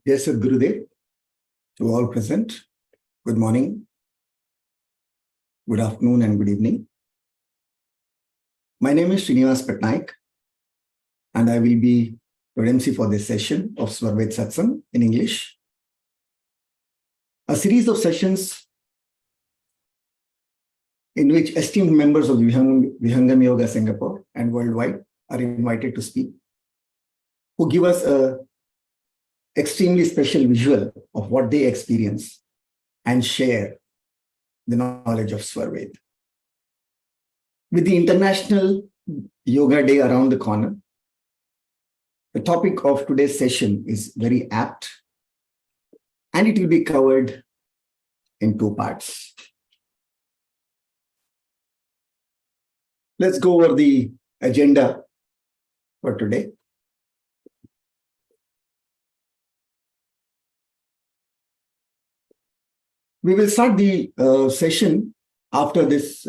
Yes, Gurudev, to all present. Good morning, good afternoon, and good evening. My name is Sinha, and I will be your MC for this session of Swarved Satsang in English. A series of sessions in which esteemed members of Vihangam Yoga Singapore and worldwide are invited to speak, who give us an extremely special visual of what they experience and share the knowledge of Swarved. With the International Yoga Day around the corner, the topic of today's session is very apt, and it will be covered in two parts. Let's go over the agenda for today. We will start the session after this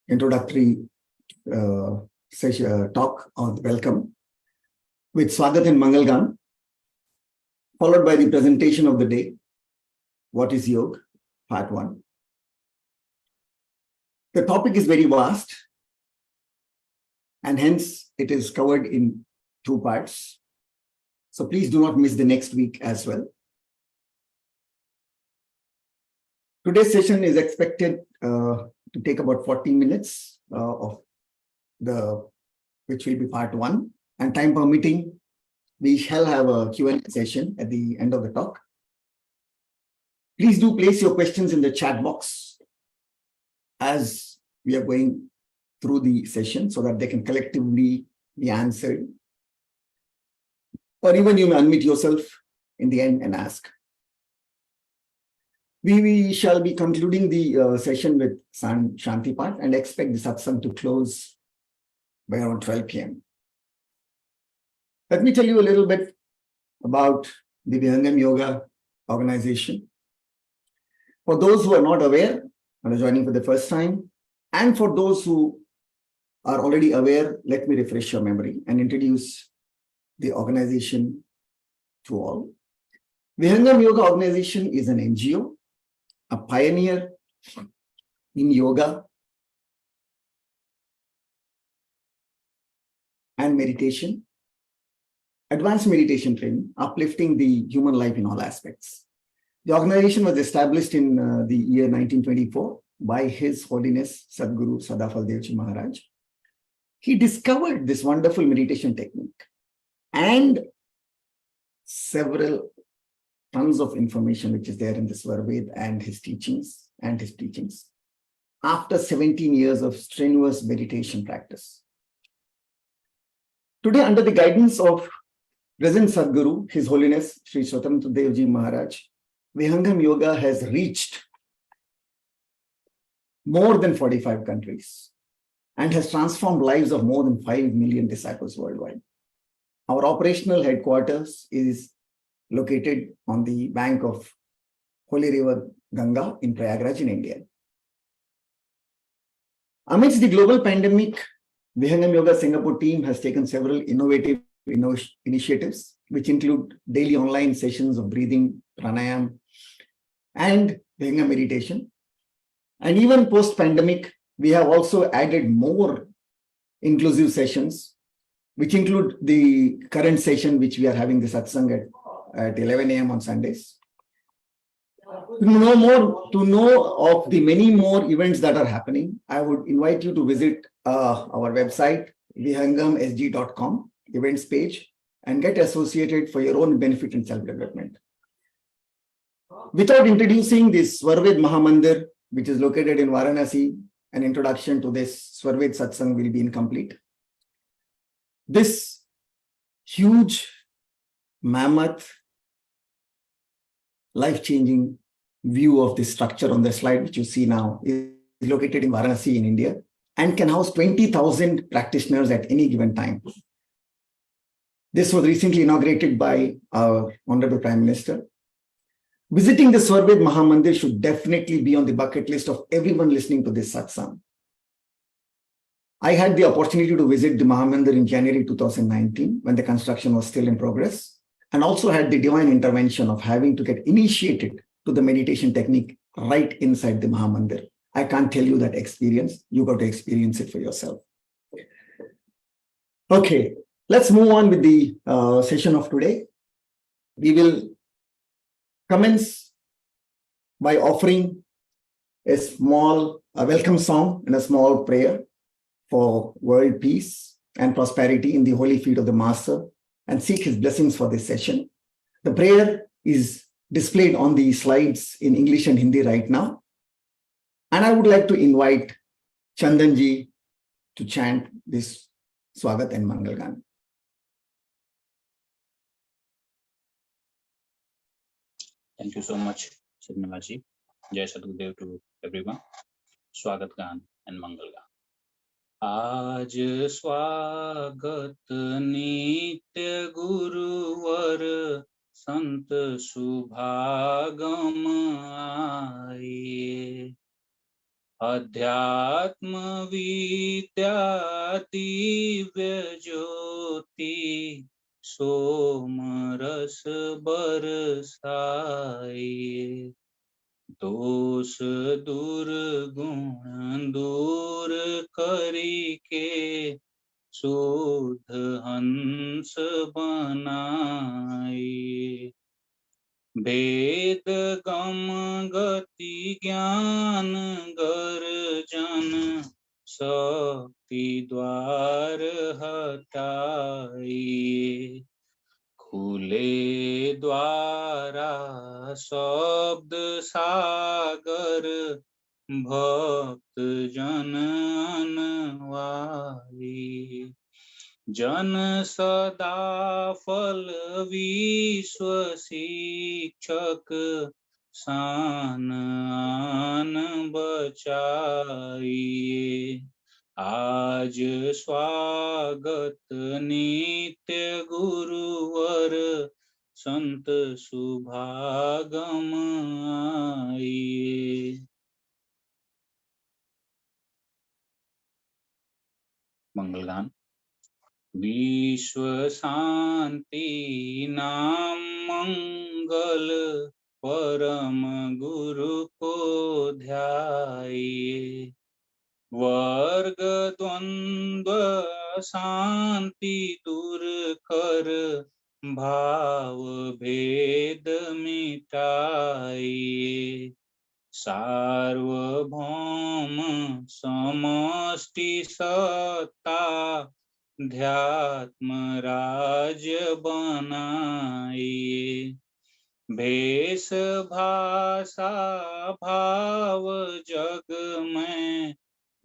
introductory talk on welcome with Swagat and Mangalgam, followed by the presentation of the day, What is Yoga, Part 1. The topic is very vast, and hence it is covered in two parts. So please do not miss the next week as well. Today's session is expected to take about 40 minutes which will be part 1. And time permitting, we shall have a Q&A session at the end of the talk. Please do place your questions in the chat box as we are going through the session so that they can collectively be answered. Or even you may unmute yourself in the end and ask. We shall be concluding the session with Shanti part and expect the satsang to close by around 12 p.m. Let me tell you a little bit about the Vihangam Yoga organization. For those who are not aware and are joining for the first time, and for those who are already aware, let me refresh your memory and introduce the organization to all. Vihangam Yoga organization is an NGO, a pioneer in yoga and meditation, advanced meditation training, uplifting the human life in all aspects. The organization was established in the year 1924 by His Holiness Sadguru Sadafal Devji Maharaj. He discovered this wonderful meditation technique and several tons of information which is there in the Swarved and his teachings after 17 years of strenuous meditation practice. Today, under the guidance of present Sadguru, His Holiness Sri Swatantra Devji Maharaj, Vihangam Yoga has reached more than 45 countries and has transformed lives of more than 5 million disciples worldwide. Our operational headquarters is located on the bank of Holy River Ganga in Prayagraj in India. Amidst the global pandemic, Vihangam Yoga Singapore team has taken several innovative initiatives, which include daily online sessions of breathing, pranayam, and Vihangam meditation. And even post-pandemic, we have also added more inclusive sessions, which include the current session, which we are having the satsang at 11 a.m. on Sundays. To know of the many more events that are happening, I would invite you to visit our website, vihangamsg.com, events page, and get associated for your own benefit and self-development. Without introducing this Swarved Mahamandir, which is located in Varanasi, an introduction to this Swarved Satsang will be incomplete. This huge, mammoth, life-changing view of this structure on the slide, which you see now, is located in Varanasi in India and can house 20,000 practitioners at any given time. This was recently inaugurated by our Honorable Prime Minister. Visiting the Swarved Mahamandir should definitely be on the bucket list of everyone listening to this satsang. I had the opportunity to visit the Mahamandir in January 2019 when the construction was still in progress. and also had the divine intervention of having to get initiated to the meditation technique right inside the Mahamandir. I can't tell you that experience. You got to experience it for yourself. Okay, let's move on with the session of today. We will commence by offering a small welcome song and a small prayer for world peace and prosperity in the holy feet of the Master and seek his blessings for this session. The prayer is displayed on the slides in English and Hindi right now. And I would like to invite Chandanji to chant this Swagat and Mangalgan. Thank you so much, Sidnavaji. Jai Sadgurudev to everyone. Swagat Gan and Mangalgan. आज स्वागत नित्य गुरुवर संत शुभागम आए, अध्यात्म विद्या दिव्य ज्योति सोमरस बरसाए, दोष दुर्गुण दूर करिके शुद्ध हंस बनाए, भेद गम गति ज्ञान गर्जन शक्ति द्वार हटाए, खुले द्वारा शब्द सागर भक्त जन अनवाई, जन सदा फल विश्व शिक्षक सान आन बचाइए, आज स्वागत नित्य गुरुवर संत शुभागम आइए। मंगलगान। विश्व शांति नाम मंगल परम गुरु को ध्याये, वर्ग द्वंद्व शांति दूर कर भाव भेद मिटाइए, सार्वभौम समष्टि सत्ता ध्यात्म राज्य बनाइए, भेष भाषा भाव जग में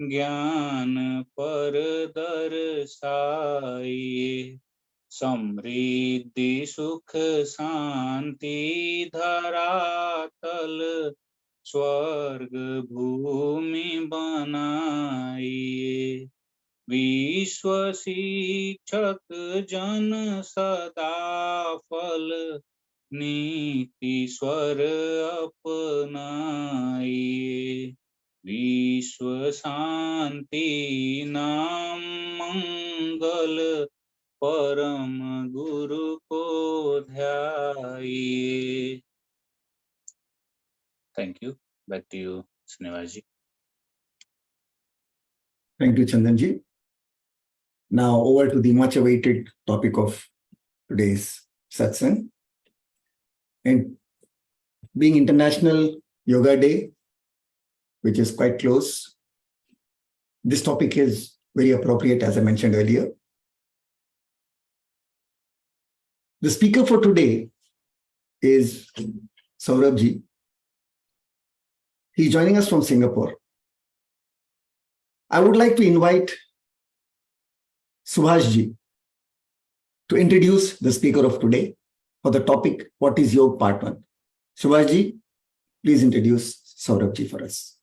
ज्ञान पर दर्शाइए, समृद्धि सुख शांति धरातल स्वर्ग भूमि बनाइए, विश्व शिक्षक जन सदा फल नीति स्वर अपनाइए, विश्व शांति नाम मंगल परम गुरु को ध्याइए। Thank you. Back to you, Snehaji. Thank you, Chandanji. Now over to the much awaited topic of today's satsang. And being International Yoga Day, which is quite close, this topic is very appropriate, as I mentioned earlier. The speaker for today is Saurabh ji. He's joining us from Singapore. I would like to invite Subhash ji to introduce the speaker of today for the topic, What is Yoga Part 1? Subhash ji, please introduce Saurabh ji for us.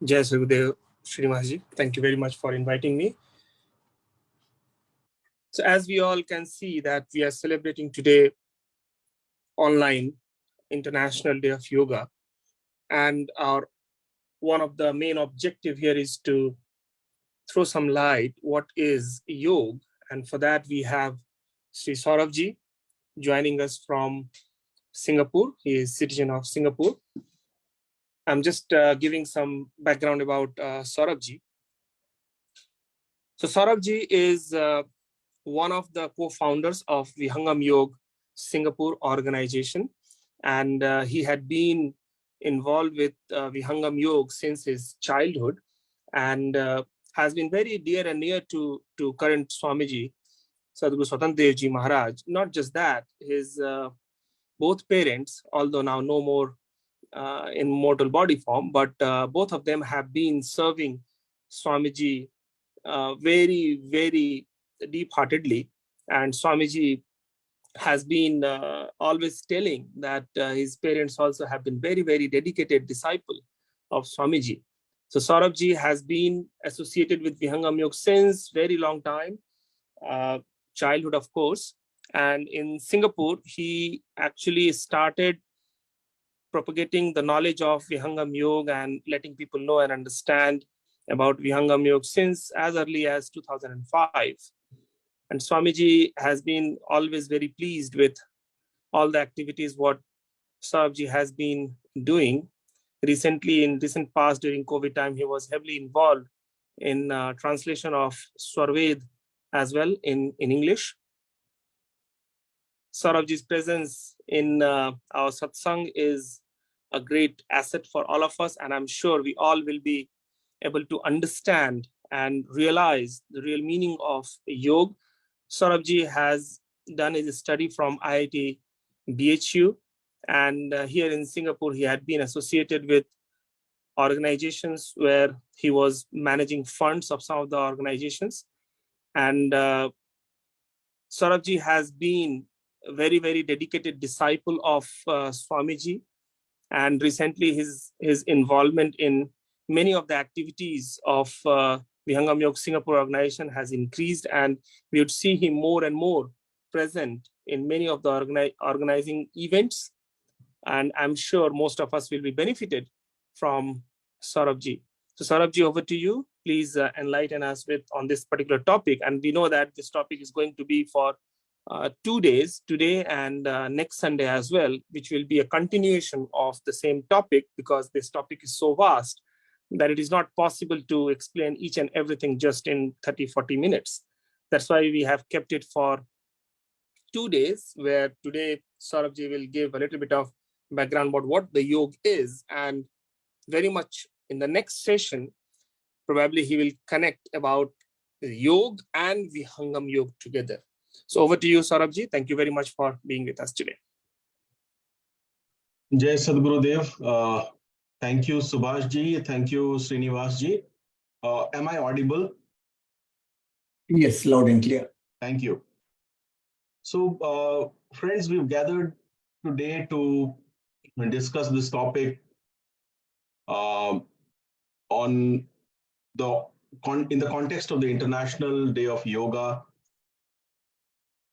Jai Sadgurudev, Srinivas. Thank you very much for inviting me. So as we all can see that we are celebrating today online International Day of Yoga, and our one of the main objective here is to throw some light what is yoga, and for that we have Sri Saurabh ji, joining us from Singapore. He is citizen of Singapore. I'm just giving some background about Saurabh. So Saurabh is one of the co-founders of Vihangam Yoga Singapore organization, and he had been involved with Vihangam Yoga since his childhood, and has been very dear and near to current Swamiji, Sadhguru Swatantra Ji Maharaj. Not just that, his both parents, although now no more in mortal body form, but both of them have been serving Swamiji very, very deep-heartedly. And Swamiji has been always telling that his parents also have been very, very dedicated disciple of Swamiji. So Saurabh has been associated with Vihangam Yoga since very long time, childhood, of course. And in Singapore, he actually started propagating the knowledge of Vihangam Yoga and letting people know and understand about Vihangam Yoga since as early as 2005. And Swamiji has been always very pleased with all the activities what Saurabh has been doing. Recently, in recent past, during COVID time, he was heavily involved in translation of Saurabh as well in English. Saurabh's presence in our satsang is a great asset for all of us, and I'm sure we all will be able to understand and realize the real meaning of yoga. Saurabh has done his study from IIT BHU, and here in Singapore, he had been associated with organizations where he was managing funds of some of the organizations. And Saurabh has been a very, very dedicated disciple of Swamiji. And recently his involvement in many of the activities of Vihangam Yoga Singapore organization has increased, and we would see him more and more present in many of the organizing events. And I'm sure most of us will be benefited from Saurabh. So Saurabh, over to you. Please enlighten us on this particular topic. And we know that this topic is going to be for 2 days, today and next Sunday as well, which will be a continuation of the same topic, because this topic is so vast that it is not possible to explain each and everything just in 30-40 minutes. That's why we have kept it for 2 days, where today Saurabh will give a little bit of background about what the yoga is, and very much in the next session, probably he will connect about yoga and Vihangam Yoga together. So over to you, Saurabh. Thank you very much for being with us today. Jai Sadhguru Dev. Thank you, Subhash ji. Thank you, Srinivas ji. Am I audible? Yes, loud and clear. Thank you. So, friends, we've gathered today to discuss this topic in the context of the International Day of Yoga.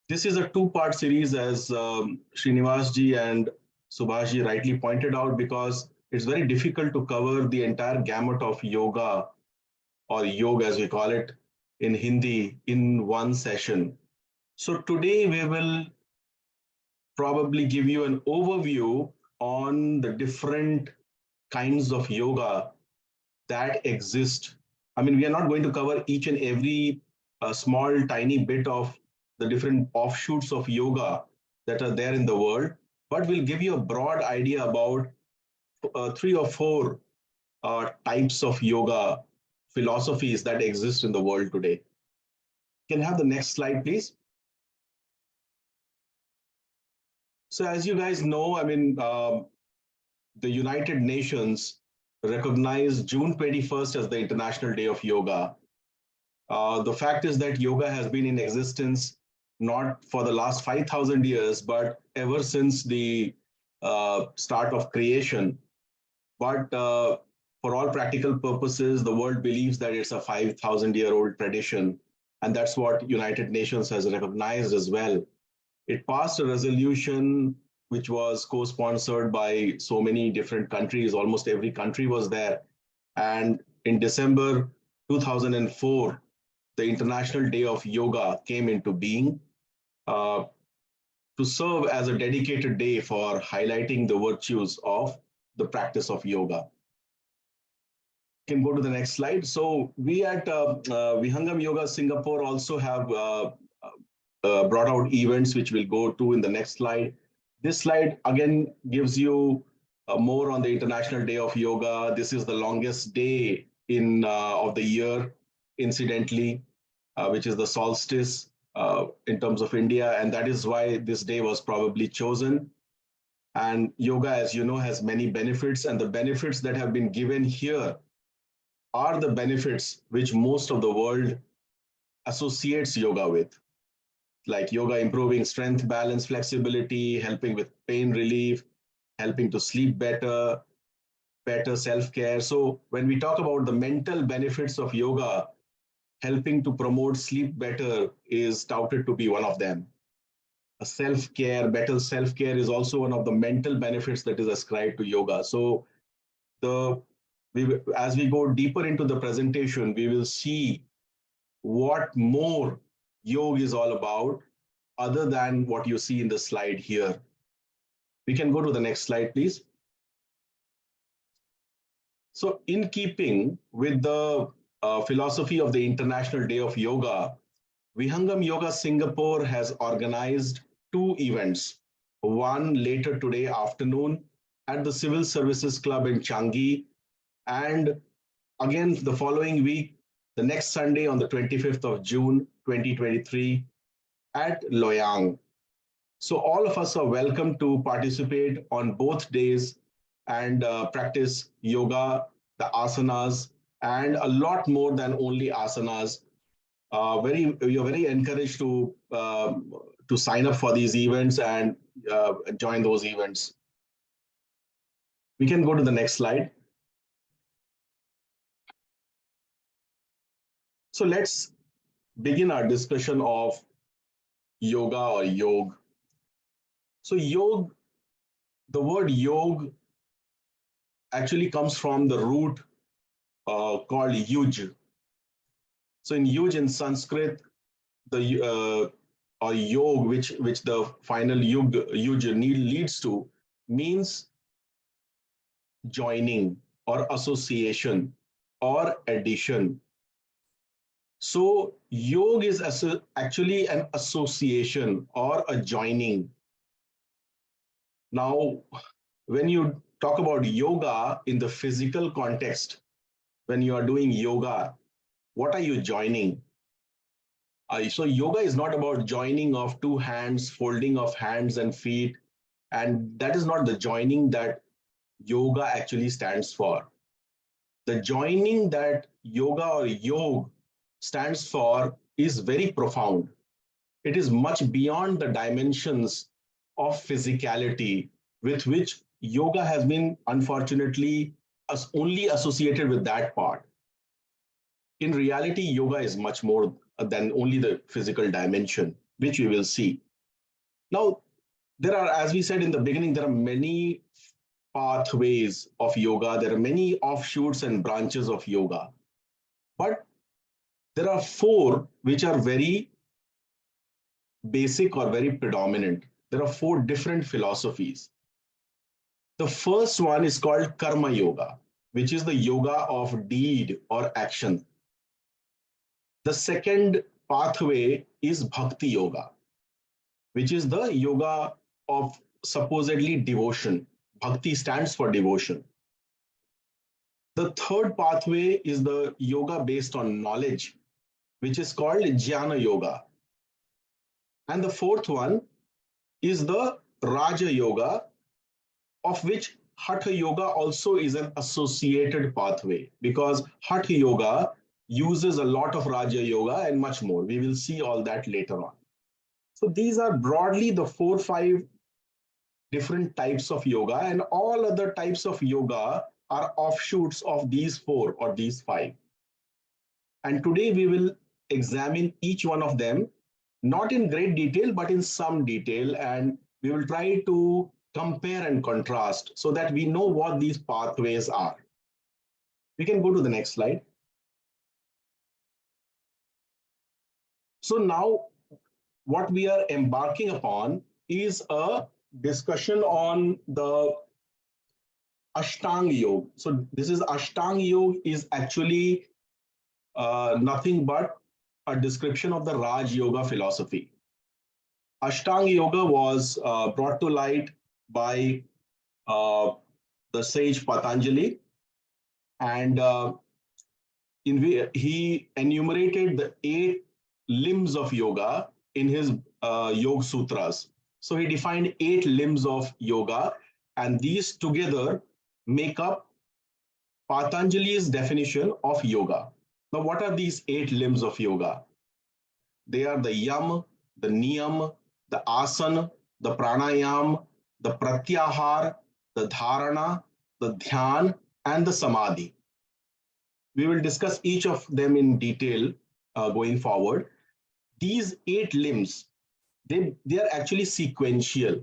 This is a two-part series, as Srinivas ji and Subhash ji rightly pointed out, because it's very difficult to cover the entire gamut of yoga, or yoga as we call it in Hindi, in one session. So today we will probably give you an overview on the different kinds of yoga that exist. I mean, we are not going to cover each and every small, tiny bit of the different offshoots of yoga that are there in the world, but we'll give you a broad idea about 3 or 4 types of yoga philosophies that exist in the world today. Can I have the next slide, please? So as you guys know, I mean, the United Nations recognized June 21st as the International Day of Yoga. The fact is that yoga has been in existence not for the last 5,000 years, but ever since the start of creation. But for all practical purposes, the world believes that it's a 5,000-year-old tradition. And that's what United Nations has recognized as well. It passed a resolution which was co-sponsored by so many different countries. Almost every country was there. And in December 2004, the International Day of Yoga came into being. to serve as a dedicated day for highlighting the virtues of the practice of yoga. Can go to the next slide. So we at Vihangam Yoga Singapore also have brought out events which we'll go to in the next slide. This slide again gives you more on the International Day of Yoga. This is the longest day of the year, incidentally, which is the solstice in terms of India, and that is why this day was probably chosen. And yoga, as you know, has many benefits, and the benefits that have been given here are the benefits which most of the world associates yoga with, like yoga improving strength, balance, flexibility, helping with pain relief, helping to sleep better, better self-care. So when we talk about the mental benefits of yoga, helping to promote sleep better is touted to be one of them. Self-care, better self-care is also one of the mental benefits that is ascribed to yoga. So as we go deeper into the presentation, we will see what more yoga is all about other than what you see in the slide here. We can go to the next slide, please. So in keeping with the philosophy of the International Day of Yoga, Vihangam Yoga Singapore has organized 2 events. One later today afternoon at the Civil Services Club in Changi, and again the following week, the next Sunday on the 25th of June 2023 at Loyang. So all of us are welcome to participate on both days and practice yoga, the asanas, and a lot more than only asanas. You're very encouraged to sign up for these events and join those events. We can go to the next slide. So let's begin our discussion of yoga or yog. So yog, the word yog actually comes from the root called yuj. So in yuj in Sanskrit, the or yog, which the final yuj leads to, means joining or association or addition. So yoga is actually an association or a joining. Now, when you talk about yoga in the physical context, when you are doing yoga, what are you joining? So yoga is not about joining of 2 hands, folding of hands and feet, and that is not the joining that yoga actually stands for. The joining that yoga or yog stands for is very profound. It is much beyond the dimensions of physicality with which yoga has been unfortunately only associated with that part. In reality, yoga is much more than only the physical dimension, which we will see. Now, there are, as we said in the beginning, there are many pathways of yoga. There are many offshoots and branches of yoga. But there are 4 which are very basic or very predominant. There are 4 different philosophies. The first one is called karma yoga, which is the yoga of deed or action. The second pathway is bhakti yoga, which is the yoga of supposedly devotion. Bhakti stands for devotion. The third pathway is the yoga based on knowledge, which is called jnana yoga. And the fourth one is the raja yoga, of which hatha yoga also is an associated pathway, because hatha yoga uses a lot of raja yoga and much more. We will see all that later on. So these are broadly the 4-5 different types of yoga, and all other types of yoga are offshoots of these 4 or these 5. And today we will examine each one of them, not in great detail, but in some detail, and we will try to compare and contrast so that we know what these pathways are. We can go to the next slide. So now what we are embarking upon is a discussion on the Ashtanga Yoga. So this is Ashtanga Yoga is actually nothing but a description of the Raj Yoga philosophy. Ashtanga Yoga was brought to light by the sage Patanjali, and he enumerated the 8 limbs of yoga in his Yoga Sutras. So he defined 8 limbs of yoga, and these together make up Patanjali's definition of yoga. Now, what are these 8 limbs of yoga? They are the yam, the niyam, the asana, the pranayam, the pratyahar, the dharana, the dhyan, and the samadhi. We will discuss each of them in detail going forward. These 8 limbs, they are actually sequential.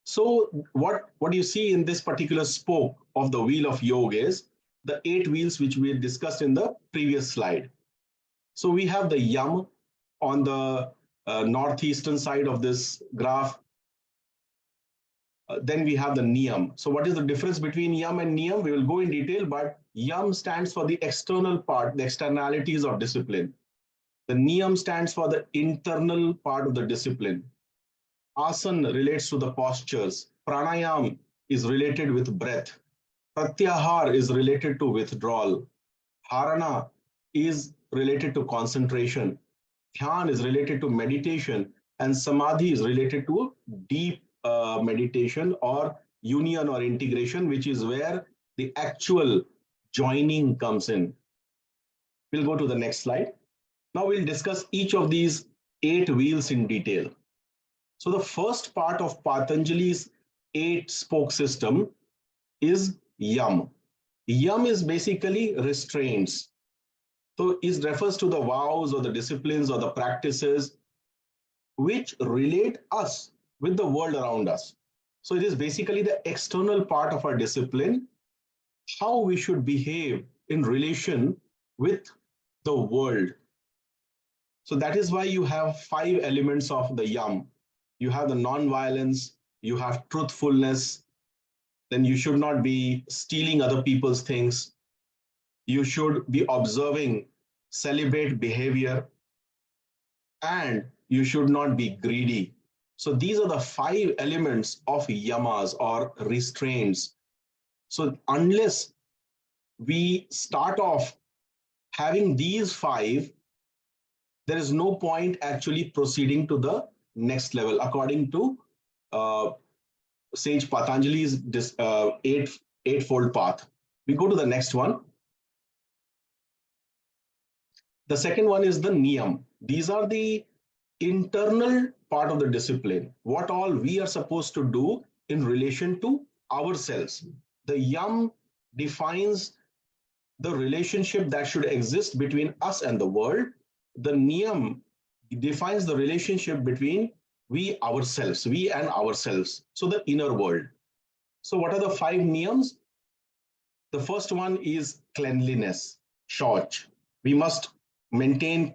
So what you see in this particular spoke of the wheel of yoga is the 8 wheels which we discussed in the previous slide. So we have the yam on the northeastern side of this graph. Then we have the niyam. So what is the difference between yam and niyam? We will go in detail, but yam stands for the external part, the externalities of discipline. The niyam stands for the internal part of the discipline. Asana relates to the postures. Pranayam is related with breath. Pratyahar is related to withdrawal. Dharana is related to concentration. Dhyan is related to meditation. And samadhi is related to deep meditation or union or integration, which is where the actual joining comes in. We'll go to the next slide. Now we'll discuss each of these 8 wheels in detail. So the first part of Patanjali's 8-spoke system is yam. Yam is basically restraints. So it refers to the vows or the disciplines or the practices which relate us with the world around us. So it is basically the external part of our discipline, how we should behave in relation with the world. So that is why you have 5 elements of the yam. You have the non-violence, you have truthfulness, then you should not be stealing other people's things. You should be observing celibate behavior, and you should not be greedy. So these are the 5 elements of yamas or restraints. So unless we start off having these 5, there is no point actually proceeding to the next level, according to sage Patanjali's eightfold path. We go to the next one. The second one is the niyam. These are the internal part of the discipline, what all we are supposed to do in relation to ourselves. The yam defines the relationship that should exist between us and the world. The niyam defines the relationship between we and ourselves. So the inner world. So what are the 5 niyams? The first one is cleanliness, shauch. We must maintain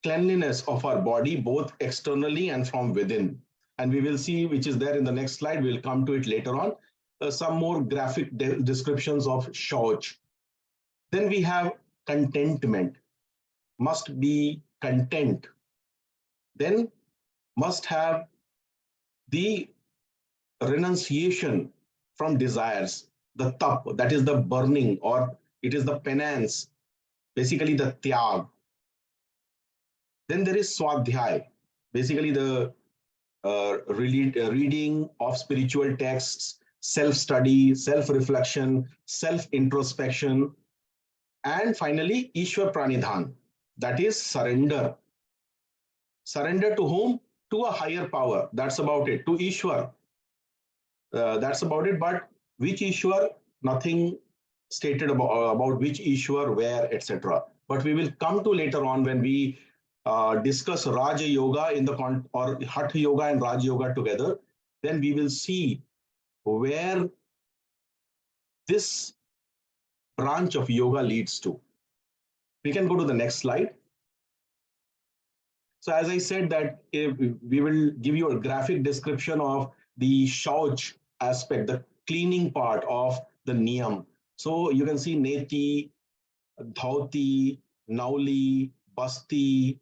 cleanliness of our body, both externally and from within. And we will see, which is there in the next slide, we'll come to it later on, some more graphic descriptions of shauch. Then we have contentment, must be content. Then must have the renunciation from desires, the tap, that is the burning, or it is the penance, basically the tyag. Then there is swadhyay, basically the reading of spiritual texts, self-study, self-reflection, self-introspection, and finally Ishwar Pranidhan, that is surrender. Surrender to whom? To a higher power. That's about it. To Ishwar. That's about it. But which Ishwar? Nothing stated about which Ishwar, where, etc. But we will come to later on when we discuss Raja Yoga or Hatha Yoga and Raja Yoga together. Then we will see where this branch of yoga leads to. We can go to the next slide. So as I said that we will give you a graphic description of the shauch aspect, the cleaning part of the niyam. So you can see neti, dhauti, nauli, basti,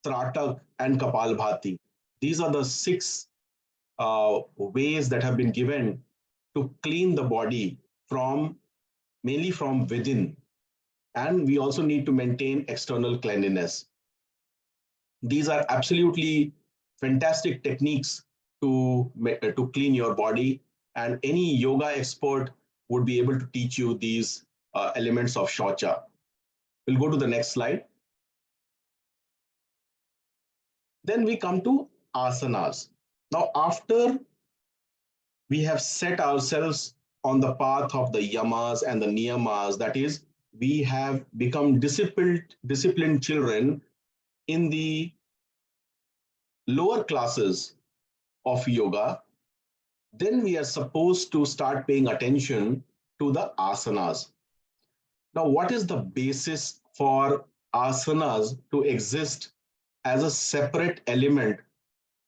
tratak, and kapalbhati. These are the 6 ways that have been given to clean the body from mainly from within. And we also need to maintain external cleanliness. These are absolutely fantastic techniques to clean your body, and any yoga expert would be able to teach you these elements of shaucha. We'll go to the next slide. Then we come to asanas. Now, after we have set ourselves on the path of the yamas and the niyamas, that is, we have become disciplined children in the lower classes of yoga, then we are supposed to start paying attention to the asanas. Now, what is the basis for asanas to exist as a separate element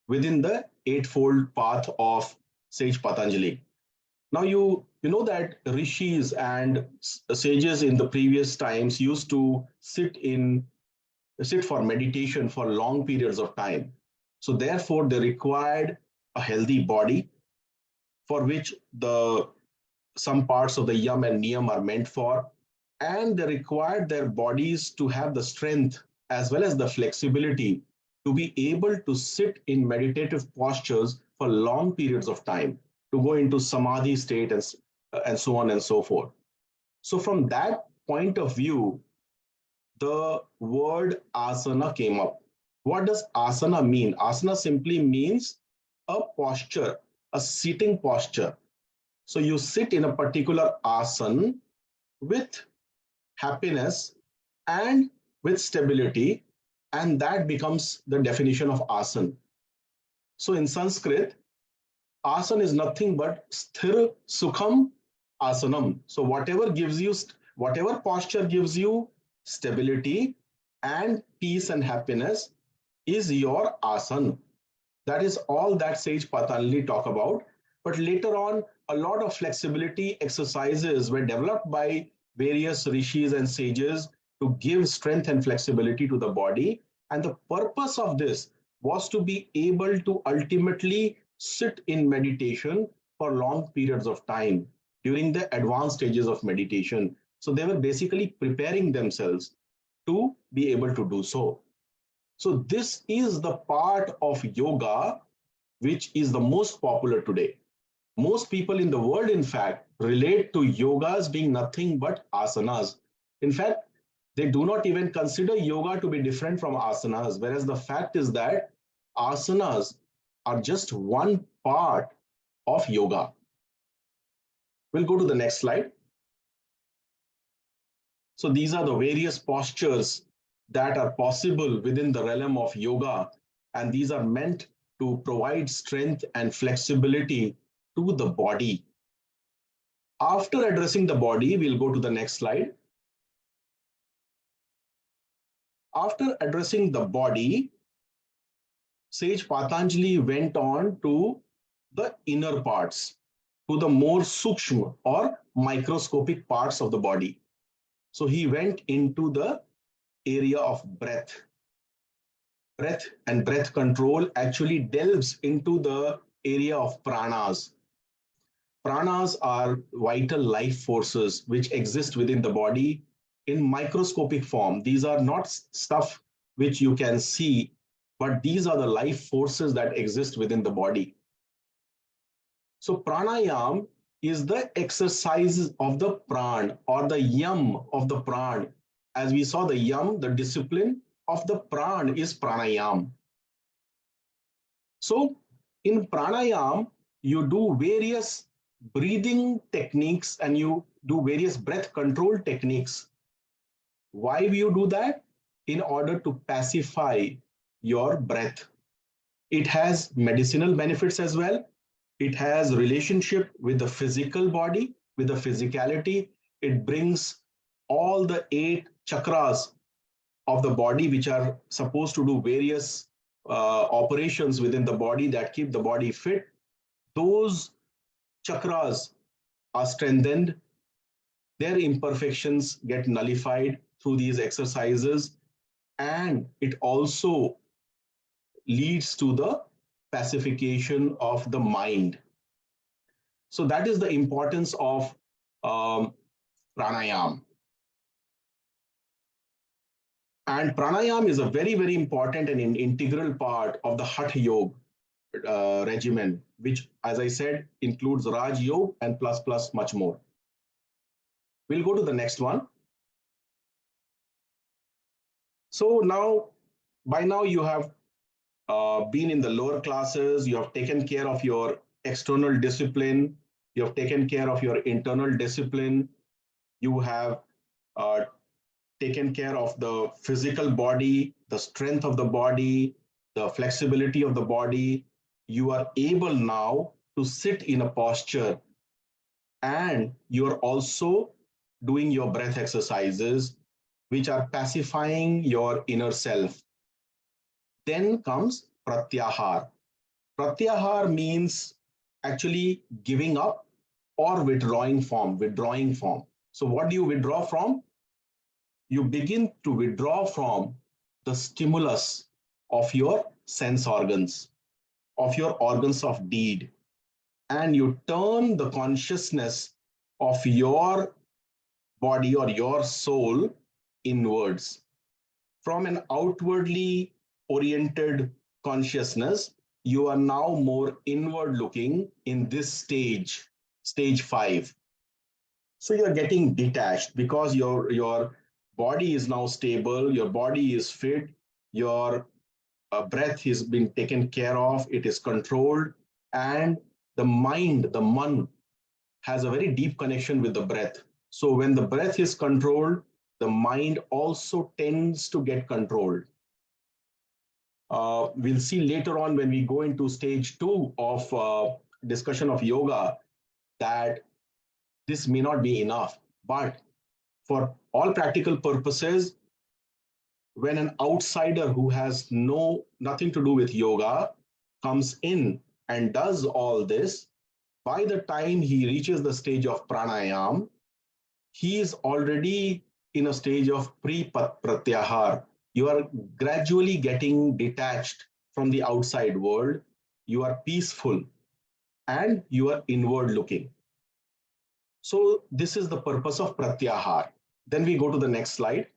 within the eightfold path of sage Patanjali? Now, you know that rishis and sages in the previous times used to sit for meditation for long periods of time. So therefore, they required a healthy body, for which some parts of the yam and niyam are meant for, and they required their bodies to have the strength as well as the flexibility to be able to sit in meditative postures for long periods of time, to go into samadhi state and so on and so forth. So from that point of view, the word asana came up. What does asana mean? Asana simply means a posture, a sitting posture. So you sit in a particular asana with happiness and with stability, and that becomes the definition of asana. So in Sanskrit, asana is nothing but sthir sukham asanam. So whatever posture gives you stability and peace and happiness is your asana. That is all that sage Patanjali talk about. But later on, a lot of flexibility exercises were developed by various rishis and sages to give strength and flexibility to the body. And the purpose of this was to be able to ultimately sit in meditation for long periods of time during the advanced stages of meditation. So they were basically preparing themselves to be able to do so. So this is the part of yoga which is the most popular today. Most people in the world, in fact, relate to yoga as being nothing but asanas. In fact, they do not even consider yoga to be different from asanas, whereas the fact is that asanas are just one part of yoga. We'll go to the next slide. So these are the various postures that are possible within the realm of yoga, and these are meant to provide strength and flexibility to the body. After addressing the body, we'll go to the next slide. After addressing the body, sage Patanjali went on to the inner parts, to the more sukshma or microscopic parts of the body. So he went into the area of breath. Breath and breath control actually delves into the area of pranas. Pranas are vital life forces which exist within the body in microscopic form. These are not stuff which you can see, but these are the life forces that exist within the body. So pranayam is the exercise of the pran or the yam of the pran. As we saw, the yam, the discipline of the pran is pranayam. So in pranayam, you do various breathing techniques and you do various breath control techniques. Why do you do that? In order to pacify your breath. It has medicinal benefits as well. It has relationship with the physical body, with the physicality. It brings all the 8 chakras of the body, which are supposed to do various operations within the body that keep the body fit, those chakras are strengthened. Their imperfections get nullified through these exercises, and it also leads to the pacification of the mind. So that is the importance of pranayam. And pranayam is a very, very important and an integral part of the Hatha Yoga regimen, which, as I said, includes Raj Yoga and plus much more. We'll go to the next one. So now, by now you have been in the lower classes, you have taken care of your external discipline, you have taken care of your internal discipline, you have taken care of the physical body, the strength of the body, the flexibility of the body. You are able now to sit in a posture, and you are also doing your breath exercises, which are pacifying your inner self. Then comes pratyahar. Pratyahar means actually giving up or withdrawing from. So what do you withdraw from? You begin to withdraw from the stimulus of your sense organs, of your organs of deed, and you turn the consciousness of your body or your soul inwards. From an outwardly oriented consciousness, you are now more inward looking in this stage 5. So you're getting detached because your body is now stable, your body is fit, your breath has been taken care of, it is controlled, and the mind, the man, has a very deep connection with the breath. So when the breath is controlled, the mind also tends to get controlled. We'll see later on when we go into stage 2 of discussion of yoga that this may not be enough. But for all practical purposes, when an outsider who has nothing to do with yoga comes in and does all this, by the time he reaches the stage of pranayam, he is already in a stage of pre-pratyahar. You are gradually getting detached from the outside world. You are peaceful and you are inward looking. So this is the purpose of pratyahar. Then we go to the next slide.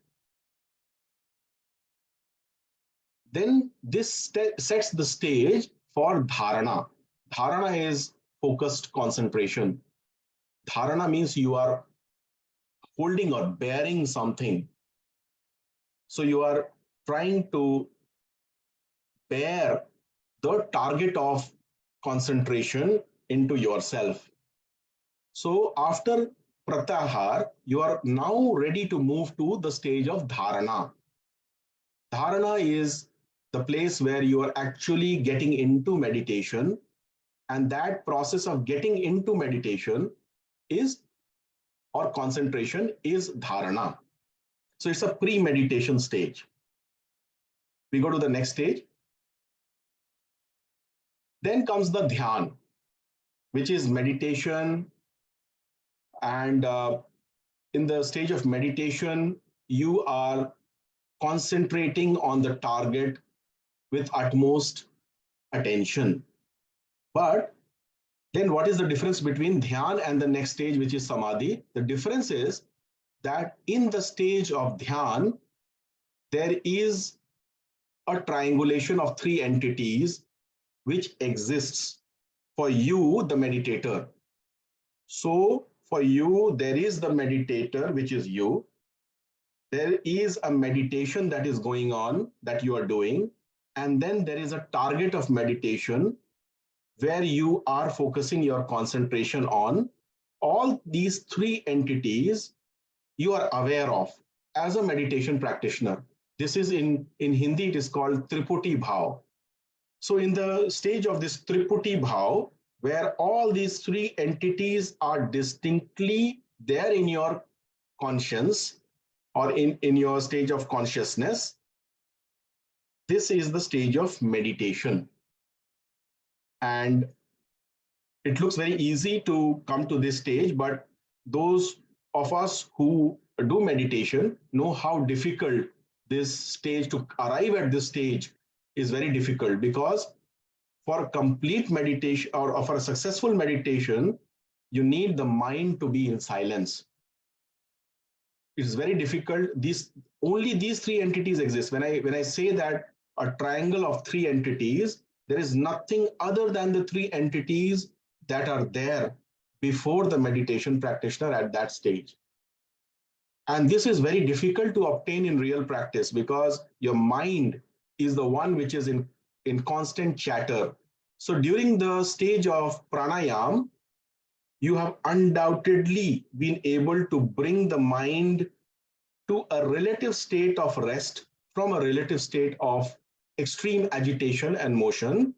Then this sets the stage for dharana. Dharana is focused concentration. Dharana means you are holding or bearing something. So you are trying to bear the target of concentration into yourself. So after pratyahar, you are now ready to move to the stage of dharana. Dharana is the place where you are actually getting into meditation, and that process of getting into meditation is, or concentration is, dharana. So it's a pre-meditation stage. We go to the next stage. Then comes the dhyan, which is meditation. And in the stage of meditation, you are concentrating on the target with utmost attention. But then what is the difference between dhyan and the next stage, which is samadhi? The difference is that in the stage of dhyan, there is a triangulation of 3 entities which exists for you, the meditator. So for you, there is the meditator, which is you. There is a meditation that is going on that you are doing. And then there is a target of meditation where you are focusing your concentration on. All these 3 entities you are aware of as a meditation practitioner. This is in Hindi, it is called Triputi Bhav. So in the stage of this Triputi Bhav, where all these 3 entities are distinctly there in your conscience, or in your stage of consciousness, this is the stage of meditation. And it looks very easy to come to this stage, but those of us who do meditation know how difficult this stage, to arrive at this stage is very difficult, because for a complete meditation or for a successful meditation, you need the mind to be in silence. It's very difficult. Only these three entities exist. When I say that a triangle of three entities, there is nothing other than the three entities that are there before the meditation practitioner at that stage. And this is very difficult to obtain in real practice, because your mind is the one which is in constant chatter. So during the stage of pranayam, you have undoubtedly been able to bring the mind to a relative state of rest from a relative state of extreme agitation and motion.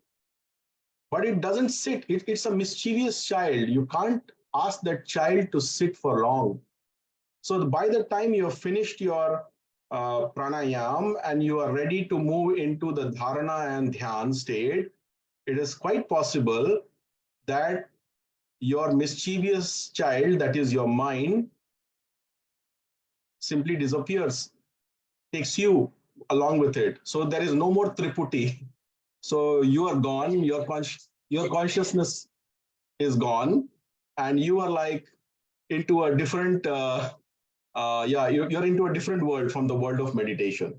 But it doesn't sit. It's a mischievous child. You can't ask that child to sit for long. So by the time you have finished your pranayam and you are ready to move into the dharana and dhyan state, it is quite possible that your mischievous child, that is your mind, simply disappears, takes you along with it. So there is no more triputi. So you are gone, your consciousness is gone, and you are like into a different, you're into a different world from the world of meditation.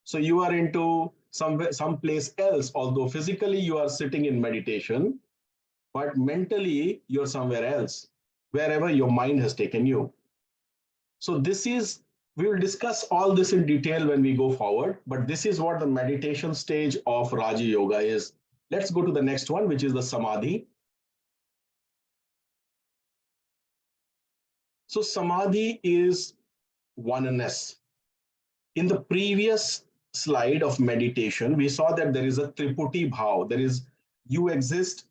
So you are into some place else, although physically you are sitting in meditation, but mentally you're somewhere else, wherever your mind has taken you. So we will discuss all this in detail when we go forward, but this is what the meditation stage of Raja Yoga is. Let's go to the next one, which is the Samadhi. So Samadhi is oneness. In the previous slide of meditation, we saw that there is a triputi bhav. There is you exist,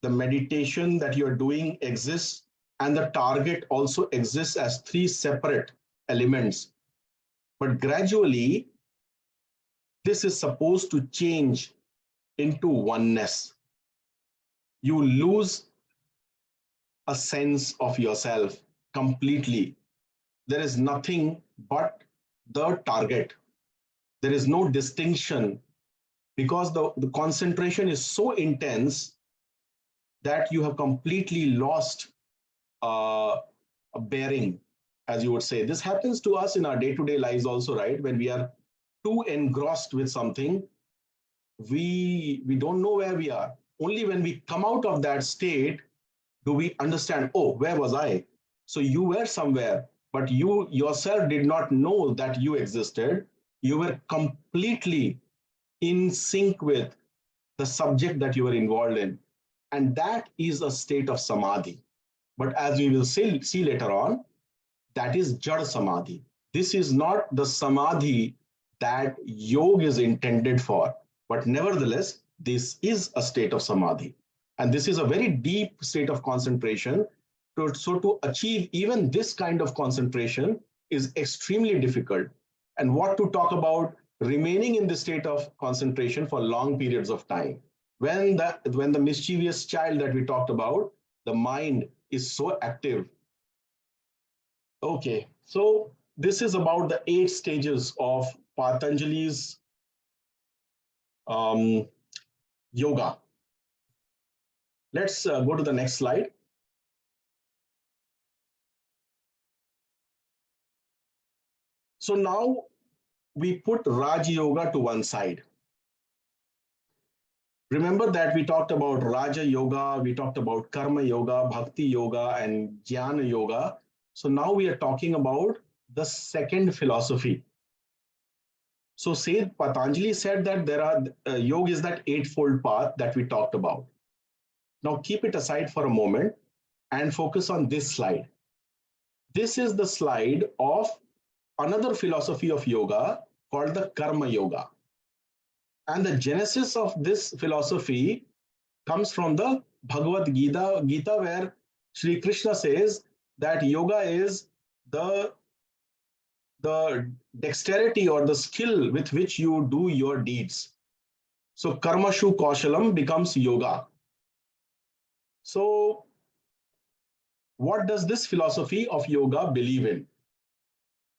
the meditation that you're doing exists, and the target also exists as three separate elements. But gradually, this is supposed to change into oneness. You lose a sense of yourself completely. There is nothing but the target. There is no distinction, because the concentration is so intense that you have completely lost a bearing, as you would say. This happens to us in our day-to-day lives also, right? When we are too engrossed with something, we don't know where we are. Only when we come out of that state do we understand, oh, where was I? So you were somewhere, but you yourself did not know that you existed. You were completely in sync with the subject that you were involved in. And that is a state of samadhi. But as we will see later on, that is Jada Samadhi. This is not the samadhi that yoga is intended for. But nevertheless, this is a state of samadhi. And this is a very deep state of concentration. So to achieve even this kind of concentration is extremely difficult. And what to talk about remaining in this state of concentration for long periods of time. When the mischievous child that we talked about, the mind is so active. Okay, so this is about the 8 stages of Patanjali's yoga. Let's go to the next slide. So now we put Raja Yoga to one side. Remember that we talked about Raja Yoga, we talked about Karma Yoga, Bhakti Yoga, and Jnana Yoga. So now we are talking about the second philosophy. So Patanjali said that there are yoga is that 8-fold path that we talked about. Now keep it aside for a moment and focus on this slide. This is the slide of another philosophy of yoga called the Karma Yoga. And the genesis of this philosophy comes from the Bhagavad Gita, where Sri Krishna says that yoga is the the dexterity or the skill with which you do your deeds. So karmashu kaushalam becomes yoga. So what does this philosophy of yoga believe in?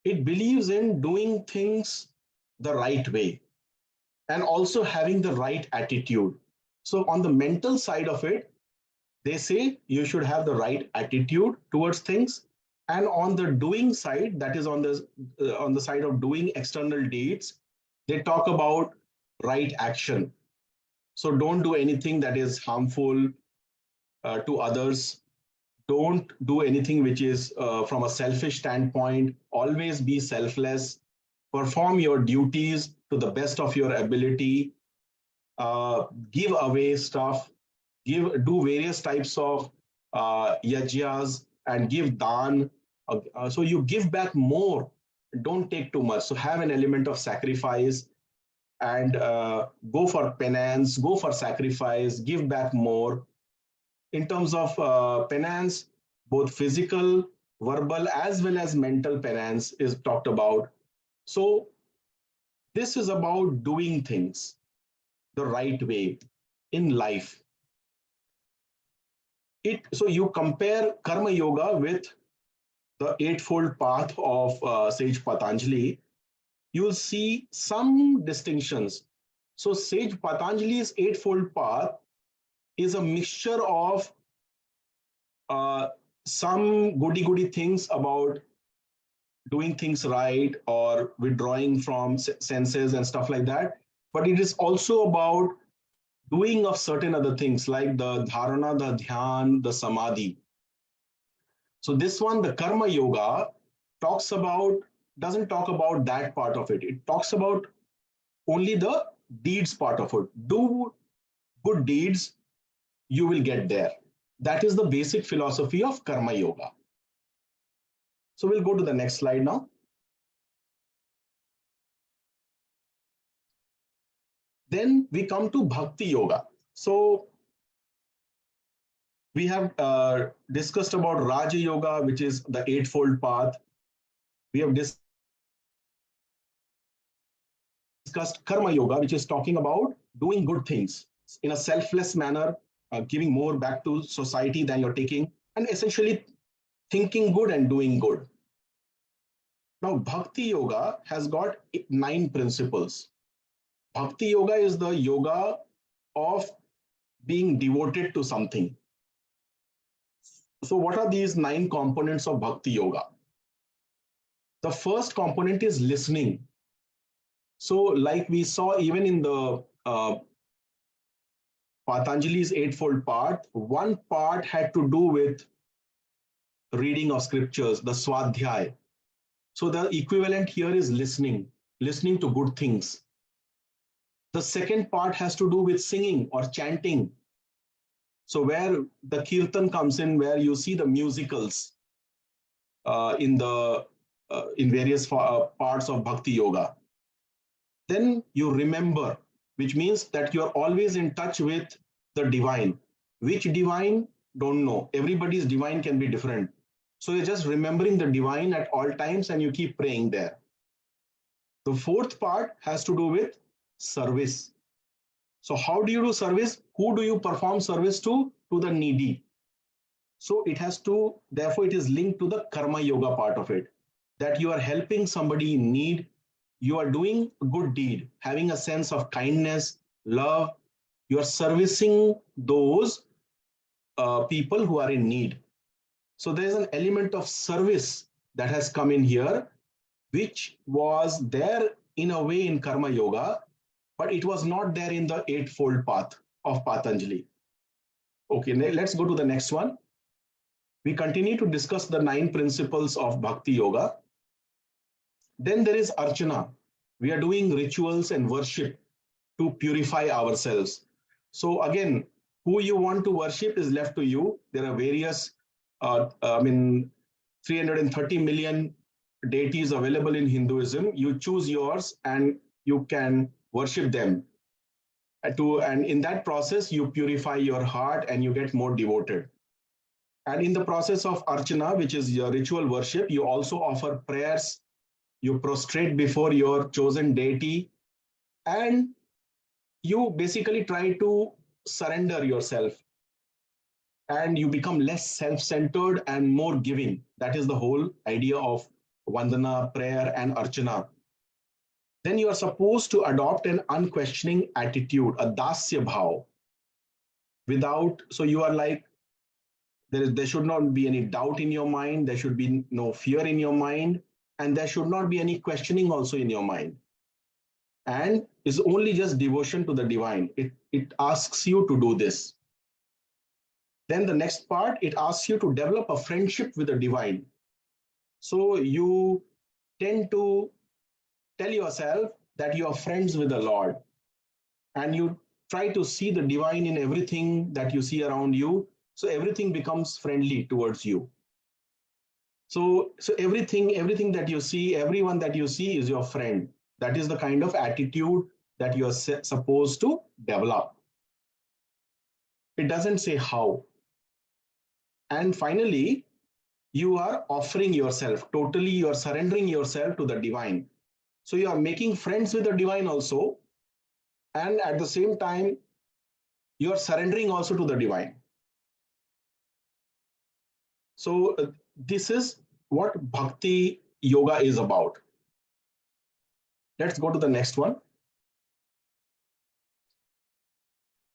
It believes in doing things the right way and also having the right attitude. So on the mental side of it, they say you should have the right attitude towards things, and on the doing side, that is on the side of doing external deeds, they talk about right action. So don't do anything that is harmful to others. Don't do anything which is from a selfish standpoint. Always be selfless. Perform your duties to the best of your ability. Give away stuff. Do various types of yajnas and give dan. So you give back more. Don't take too much. So have an element of sacrifice and go for penance, go for sacrifice, give back more. In terms of penance, both physical, verbal, as well as mental penance is talked about. So this is about doing things the right way in life. So you compare karma yoga with the eightfold path of sage Patanjali, you will see some distinctions. So sage Patanjali's eightfold path is a mixture of some goody things about doing things right or withdrawing from senses and stuff like that. But it is also about doing of certain other things like the dharana, the dhyan, the samadhi. So this one, the karma yoga, doesn't talk about that part of it. It talks about only the deeds part of it. Do good deeds, you will get there. That is the basic philosophy of karma yoga. So we'll go to the next slide now. Then we come to bhakti yoga. So we have discussed about Raja Yoga, which is the eightfold path. We have discussed Karma Yoga, which is talking about doing good things in a selfless manner, giving more back to society than you're taking, and essentially thinking good and doing good. Now, Bhakti Yoga has got 9 principles. Bhakti Yoga is the yoga of being devoted to something. So what are these 9 components of Bhakti Yoga? The first component is listening. So like we saw even in the Patanjali's eightfold path, one part had to do with reading of scriptures, the Swadhyay. So the equivalent here is listening to good things. The second part has to do with singing or chanting. So where the kirtan comes in, where you see the musicals in various parts of Bhakti Yoga. Then you remember, which means that you're always in touch with the divine. Which divine? Don't know. Everybody's divine can be different. So you're just remembering the divine at all times and you keep praying there. The fourth part has to do with service. So how do you do service? Who do you perform service to? To the needy. So it has to, therefore it is linked to the karma yoga part of it. That you are helping somebody in need. You are doing a good deed, having a sense of kindness, love. You are servicing those people who are in need. So there's an element of service that has come in here, which was there in a way in Karma Yoga, but it was not there in the eightfold path of Patanjali. Okay, let's go to the next one. We continue to discuss the 9 principles of Bhakti Yoga. Then there is Archana. We are doing rituals and worship to purify ourselves. So again, who you want to worship is left to you. There are various, 330 million deities available in Hinduism. You choose yours and you can worship them. And in that process, you purify your heart and you get more devoted. And in the process of Archana, which is your ritual worship, you also offer prayers. you prostrate before your chosen deity, and you basically try to surrender yourself, and you become less self-centered and more giving. That is the whole idea of Vandana, prayer, and Archana. Then you are supposed to adopt an unquestioning attitude, a dasya bhav, so you are like, there should not be any doubt in your mind, there should be no fear in your mind, and there should not be any questioning also in your mind. And it's only just devotion to the divine. It asks you to do this. Then the next part, it asks you to develop a friendship with the divine. So you tend to tell yourself that you are friends with the Lord, and you try to see the divine in everything that you see around you. So everything becomes friendly towards you. So everything that you see, everyone that you see is your friend. That is the kind of attitude that you are supposed to develop. It doesn't say how. And finally, you are offering yourself, totally you are surrendering yourself to the divine. So you are making friends with the divine also, and at the same time, you are surrendering also to the divine. So this is what Bhakti Yoga is about. Let's go to the next one.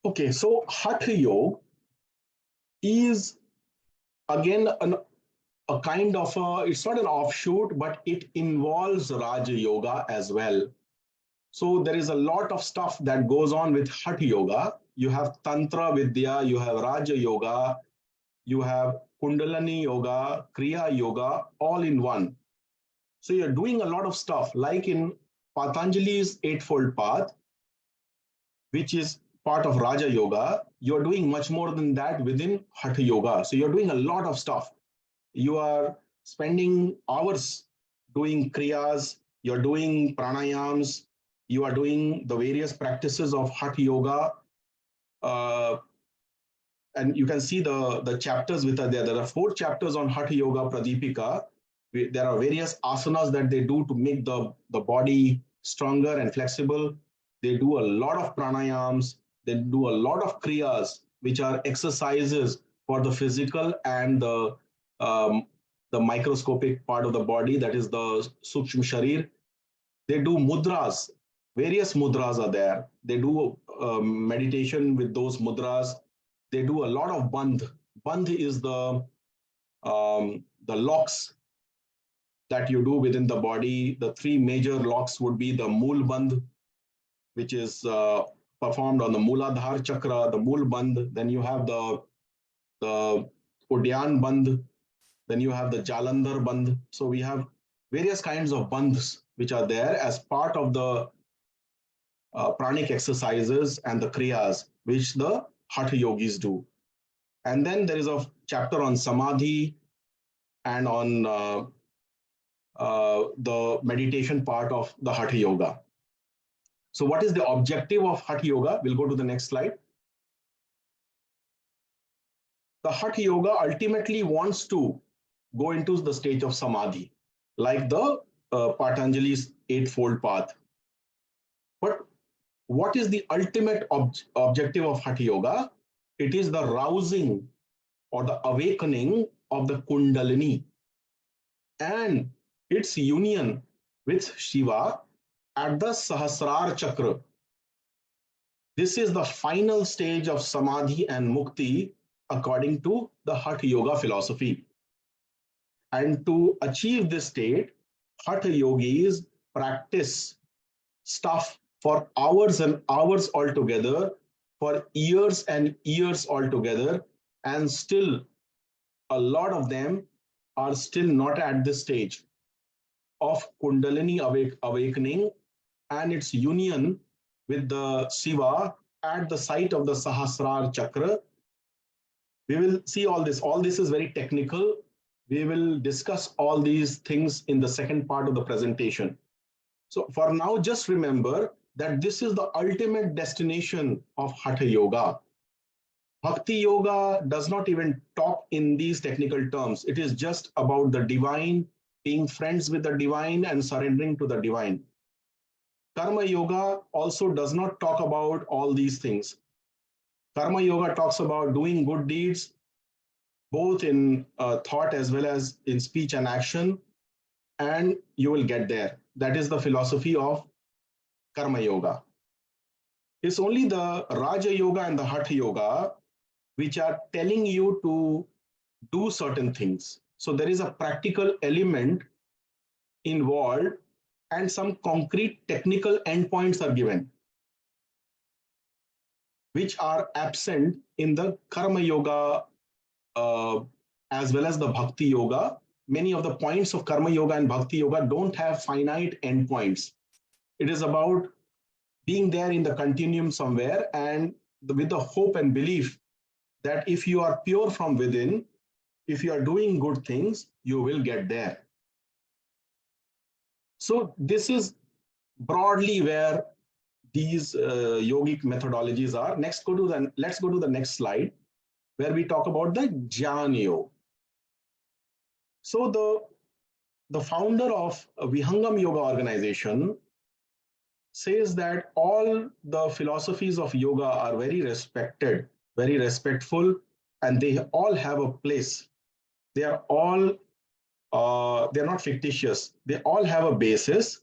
Okay, so Hatha Yoga is again a kind of it's not an offshoot, but it involves Raja Yoga as well. So there is a lot of stuff that goes on with Hatha Yoga. You have Tantra Vidya, you have Raja Yoga, you have Kundalini Yoga, Kriya Yoga, all in one. So you're doing a lot of stuff, like in Patanjali's Eightfold Path, which is part of Raja Yoga. You're doing much more than that within Hatha Yoga. So you're doing a lot of stuff. You are spending hours doing kriyas, you're doing pranayams, you are doing the various practices of Hatha Yoga. And you can see the chapters with there. There are 4 chapters on Hatha Yoga Pradipika. There are various asanas that they do to make the body stronger and flexible. They do a lot of pranayams. They do a lot of kriyas, which are exercises for the physical and the microscopic part of the body, that is the Sukshma Sharir. They do mudras. Various mudras are there. They do meditation with those mudras. They do a lot of bandh. Bandh is the locks that you do within the body. The 3 major locks would be the Mool Bandh, which is performed on the Mooladhar Chakra, the Mool Bandh. Then you have the Udyan Bandh. Then you have the Jalandhar Bandh. So we have various kinds of bandhs which are there as part of the pranic exercises and the kriyas which the Hatha Yogis do. And then there is a chapter on Samadhi and on the meditation part of the Hatha Yoga. So what is the objective of Hatha Yoga? We'll go to the next slide. The Hatha Yoga ultimately wants to go into the stage of Samadhi, like the Patanjali's Eightfold Path. But what is the ultimate objective of Hatha Yoga? It is the rousing or the awakening of the Kundalini and its union with Shiva at the Sahasrar Chakra. This is the final stage of Samadhi and Mukti according to the Hatha Yoga philosophy. And to achieve this state, Hatha Yogis practice stuff for hours and hours altogether, for years and years altogether, and still a lot of them are still not at this stage of Kundalini awakening and its union with the Shiva at the site of the Sahasrar Chakra. We will see all this. All this is very technical. We will discuss all these things in the second part of the presentation. So for now, just remember that this is the ultimate destination of Hatha Yoga. Bhakti Yoga does not even talk in these technical terms. It is just about the divine being friends with the divine and surrendering to the divine. Karma Yoga also does not talk about all these things. Karma Yoga talks about doing good deeds, both in thought as well as in speech and action, and you will get there. That is the philosophy of Karma Yoga. It's only the Raja Yoga and the Hatha Yoga which are telling you to do certain things. So there is a practical element involved and some concrete technical endpoints are given, which are absent in the Karma Yoga as well as the Bhakti Yoga. Many of the points of Karma Yoga and Bhakti Yoga don't have finite endpoints. It is about being there in the continuum somewhere and with the hope and belief that if you are pure from within, if you are doing good things, you will get there. So this is broadly where these yogic methodologies are. Let's go to the next slide, where we talk about the Jnana Yoga. So the founder of Vihangam Yoga organization says that all the philosophies of yoga are very respected, very respectful, and they all have a place. They are all they're not fictitious. They all have a basis.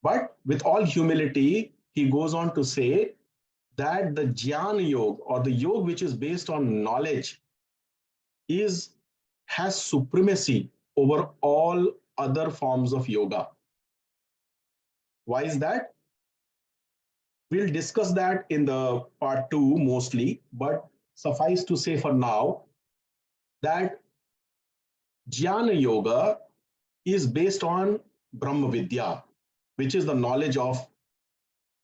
But with all humility, he goes on to say that the Jnana Yoga, or the yoga which is based on knowledge, has supremacy over all other forms of yoga. Why is that? We'll discuss that in the part 2 mostly, but suffice to say for now that Jnana Yoga is based on Brahma Vidya, which is the knowledge of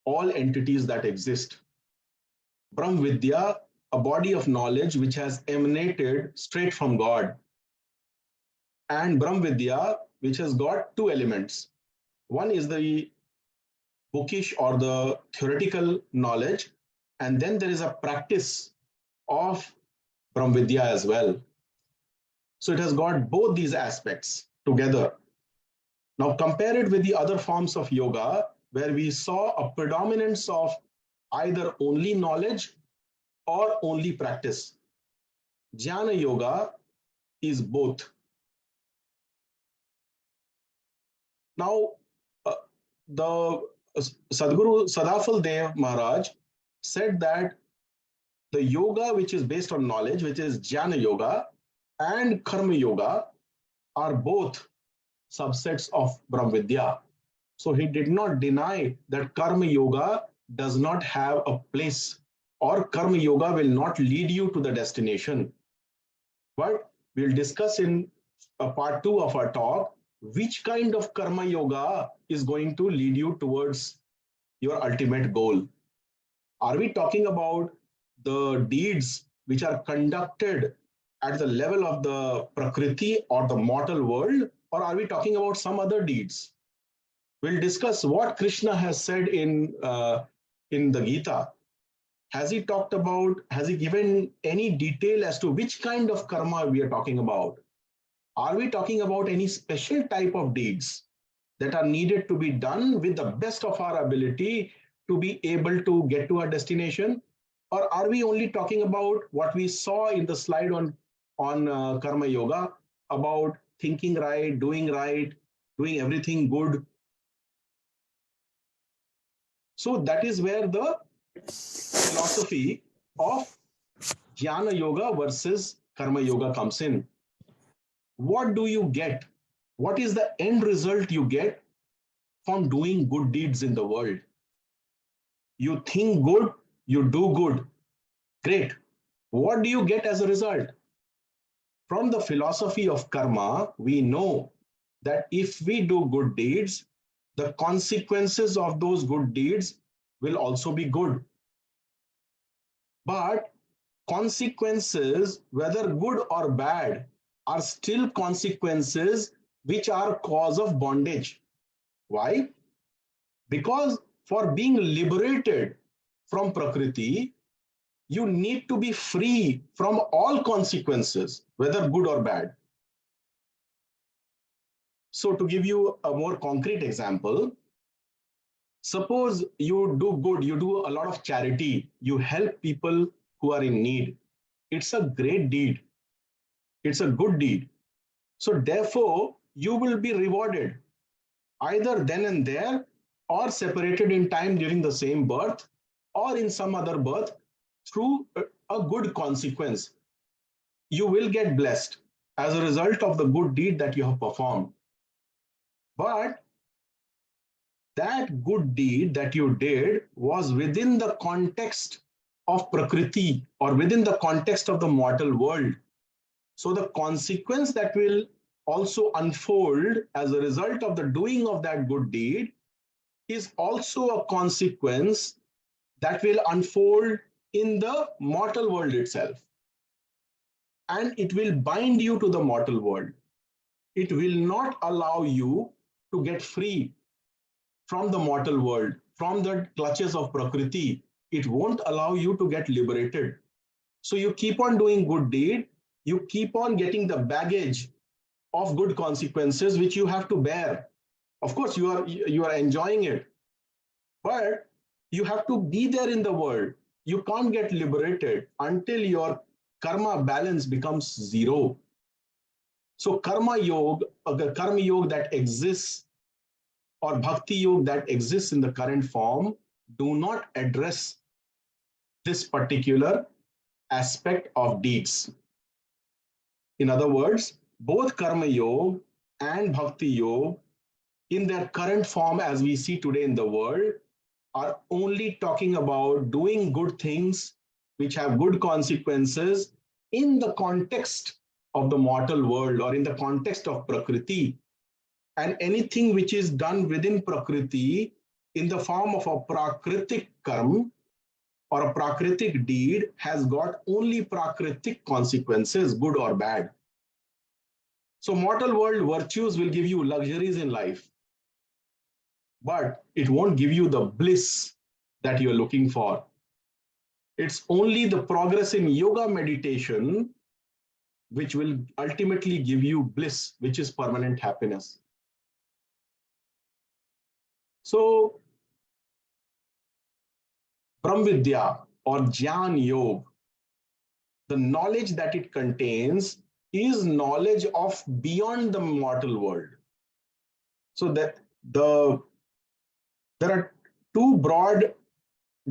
all entities that exist. Brahma Vidya, a body of knowledge which has emanated straight from God. And Brahma Vidya, which has got two elements. One is the bookish or the theoretical knowledge, and then there is a practice of Brahma Vidya as well. So it has got both these aspects together. Now compare it with the other forms of yoga, where we saw a predominance of either only knowledge or only practice. Jnana Yoga is both. Now, the Sadguru Sadafal Dev Maharaj said that the yoga which is based on knowledge, which is Jnana Yoga, and Karma Yoga are both subsets of Brahma Vidya. So he did not deny that Karma Yoga does not have a place, or Karma Yoga will not lead you to the destination. But we'll discuss in part 2 of our talk which kind of Karma Yoga is going to lead you towards your ultimate goal. Are we talking about the deeds which are conducted at the level of the Prakriti or the mortal world, or are we talking about some other deeds? We'll discuss what Krishna has said in the Gita. Has he given any detail as to which kind of karma we are talking about? Are we talking about any special type of deeds that are needed to be done with the best of our ability to be able to get to our destination? Or are we only talking about what we saw in the slide on Karma Yoga, about thinking right, doing everything good? So that is where the philosophy of Jnana Yoga versus Karma Yoga comes in. What do you get? What is the end result you get from doing good deeds in the world? You think good, you do good. Great. What do you get as a result? From the philosophy of karma, we know that if we do good deeds, the consequences of those good deeds will also be good. But consequences, whether good or bad, are still consequences which are cause of bondage. Why? Because for being liberated from Prakriti, you need to be free from all consequences, whether good or bad. So to give you a more concrete example, suppose you do good, you do a lot of charity, you help people who are in need. It's a great deed. It's a good deed. So therefore, you will be rewarded either then and there or separated in time during the same birth or in some other birth through a good consequence. You will get blessed as a result of the good deed that you have performed. But that good deed that you did was within the context of Prakriti or within the context of the mortal world. So the consequence that will also unfold as a result of the doing of that good deed is also a consequence that will unfold in the mortal world itself. And it will bind you to the mortal world. It will not allow you to get free from the mortal world, from the clutches of Prakriti. It won't allow you to get liberated. So you keep on doing good deed, you keep on getting the baggage of good consequences which you have to bear. Of course, you are enjoying it, but you have to be there in the world. You can't get liberated until your karma balance becomes zero. So karma yoga, the karma yoga that exists or bhakti yoga that exists in the current form do not address this particular aspect of deeds. In other words, both karma yoga and bhakti yoga in their current form as we see today in the world are only talking about doing good things which have good consequences in the context of the mortal world or in the context of Prakriti. And anything which is done within Prakriti in the form of a Prakritik karma or a Prakritik deed has got only Prakritik consequences, good or bad. So mortal world virtues will give you luxuries in life, but it won't give you the bliss that you're looking for. It's only the progress in yoga meditation which will ultimately give you bliss, which is permanent happiness. So Brahmvidya or Jnana Yoga, the knowledge that it contains is knowledge of beyond the mortal world. So that there are two broad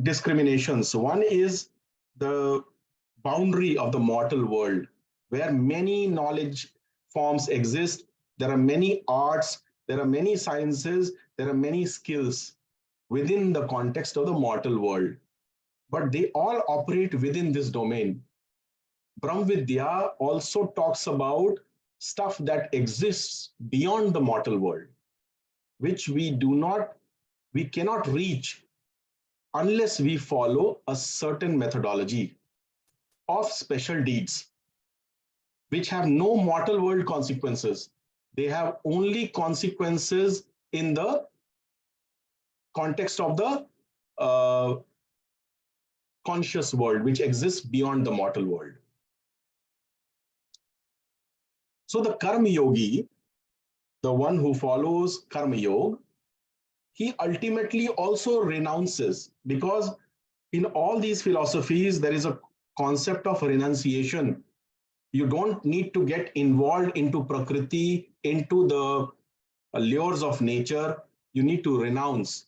discriminations. One is the boundary of the mortal world, where many knowledge forms exist. There are many arts, there are many sciences, there are many skills within the context of the mortal world, but they all operate within this domain. Brahmvidya also talks about stuff that exists beyond the mortal world, which we cannot reach unless we follow a certain methodology of special deeds, which have no mortal world consequences. They have only consequences in the context of the conscious world, which exists beyond the mortal world. So the karma yogi, the one who follows karma yoga, he ultimately also renounces, because in all these philosophies, there is a concept of renunciation. You don't need to get involved into Prakriti, into the lures of nature. You need to renounce.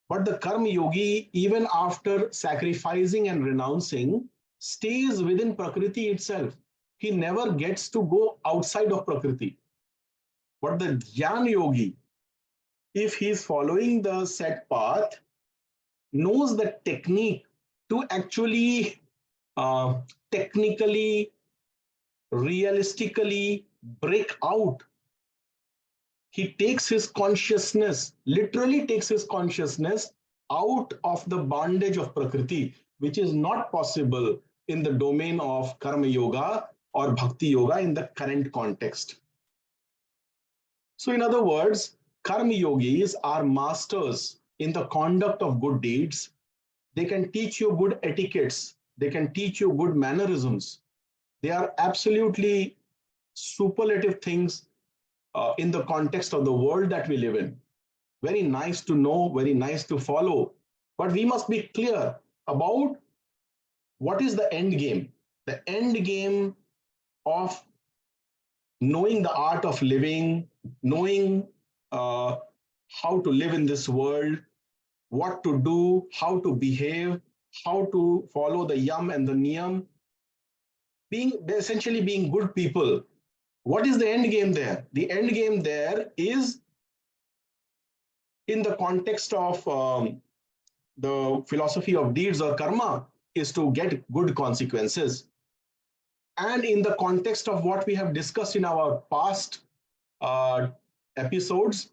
But the karma yogi, even after sacrificing and renouncing, stays within Prakriti itself. He never gets to go outside of Prakriti. But the Jnana yogi, if he is following the set path, knows the technique to actually technically, realistically break out. He takes his consciousness, literally takes his consciousness out of the bondage of Prakriti, which is not possible in the domain of Karma Yoga or Bhakti Yoga in the current context. So in other words, Karma Yogis are masters in the conduct of good deeds. They can teach you good etiquettes. They can teach you good mannerisms. They are absolutely superlative things in the context of the world that we live in. Very nice to know, very nice to follow, but we must be clear about what is the end game. The end game of knowing the art of living, knowing how to live in this world, what to do, how to behave, how to follow the yam and the niyam, essentially being good people. What is the end game there? The end game there is in the context of the philosophy of deeds or karma is to get good consequences. And in the context of what we have discussed in our past episodes,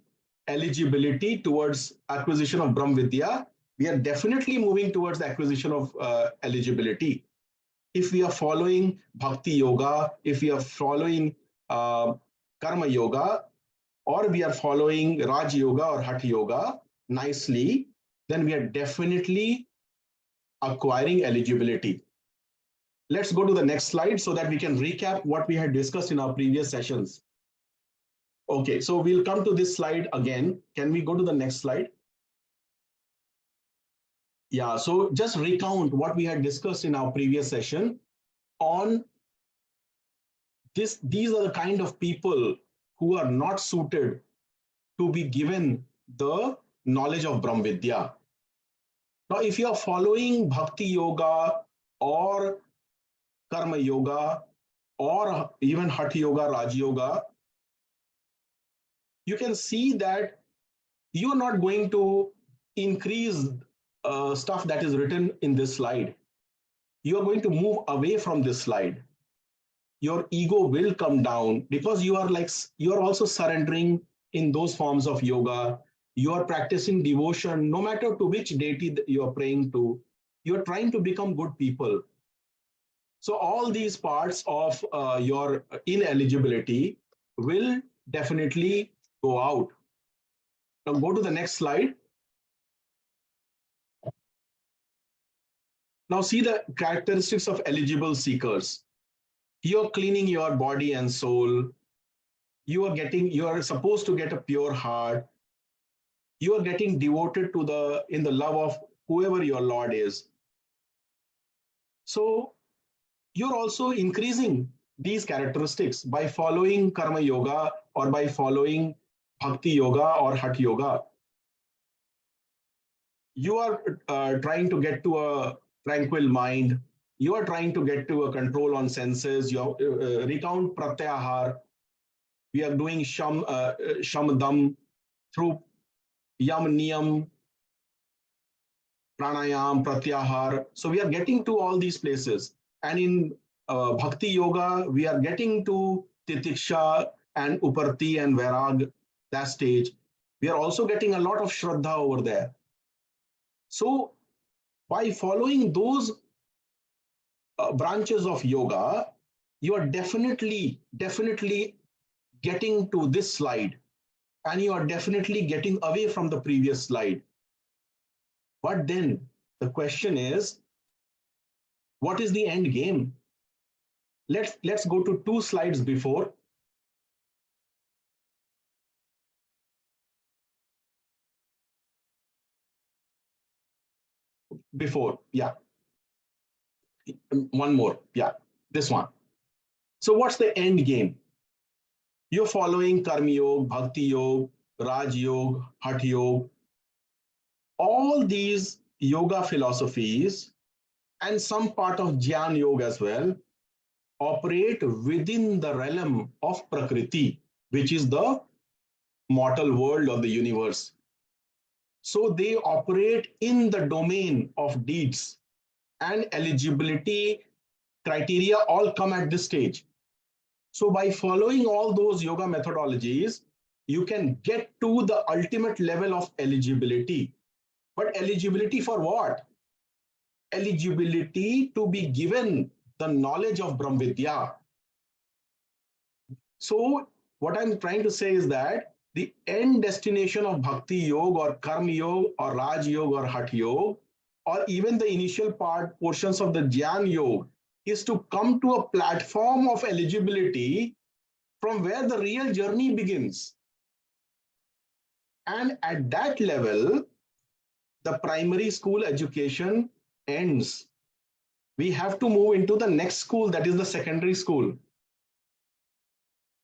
eligibility towards acquisition of Brahm Vidya, we are definitely moving towards the acquisition of eligibility. If we are following Bhakti Yoga, if we are following Karma Yoga, or we are following Raj Yoga or Hatha Yoga nicely, then we are definitely acquiring eligibility. Let's go to the next slide so that we can recap what we had discussed in our previous sessions. Okay, so we'll come to this slide again. Can we go to the next slide? Yeah, so just recount what we had discussed in our previous session on this. These are the kind of people who are not suited to be given the knowledge of Brahm Vidya. Now, if you are following Bhakti Yoga or Karma Yoga or even Hatha Yoga, Raj Yoga, you can see that you are not going to increase stuff that is written in this slide. You are going to move away from this slide. Your ego will come down because you are also surrendering in those forms of yoga. You are practicing devotion, no matter to which deity you are praying to. You are trying to become good people. So all these parts of your ineligibility will definitely go out. Now go to the next slide. Now see the characteristics of eligible seekers. You're cleaning your body and soul. You are supposed to get a pure heart. You are getting devoted to in the love of whoever your Lord is. So you're also increasing these characteristics by following Karma Yoga or by following Bhakti Yoga or Hatha Yoga. You are trying to get to a tranquil mind. You are trying to get to a control on senses. You recount pratyahar. We are doing shamadam through yam, niyam, pranayam, pratyahar. So we are getting to all these places. And in Bhakti Yoga, we are getting to Titiksha and Uparti and Vairag, that stage. We are also getting a lot of Shraddha over there. So by following those branches of yoga, you are definitely getting to this slide, and you are definitely getting away from the previous slide. But then the question is, what is the end game? Let's go to 2 slides before. Yeah. One more, yeah, this one. So what's the end game? You're following Karma Yoga, Bhakti Yoga, Raj Yoga, Hatha Yoga. All these yoga philosophies and some part of Jnana Yoga as well operate within the realm of Prakriti, which is the mortal world of the universe. So they operate in the domain of deeds, and eligibility criteria all come at this stage. So by following all those yoga methodologies, you can get to the ultimate level of eligibility. But eligibility for what? Eligibility to be given the knowledge of Brahm Vidya. So what I'm trying to say is that the end destination of Bhakti Yoga or Karma Yoga or Raj Yoga or Hatha Yoga, or even the initial portions of the Jnana Yoga, is to come to a platform of eligibility from where the real journey begins. And at that level, the primary school education ends. We have to move into the next school, that is the secondary school.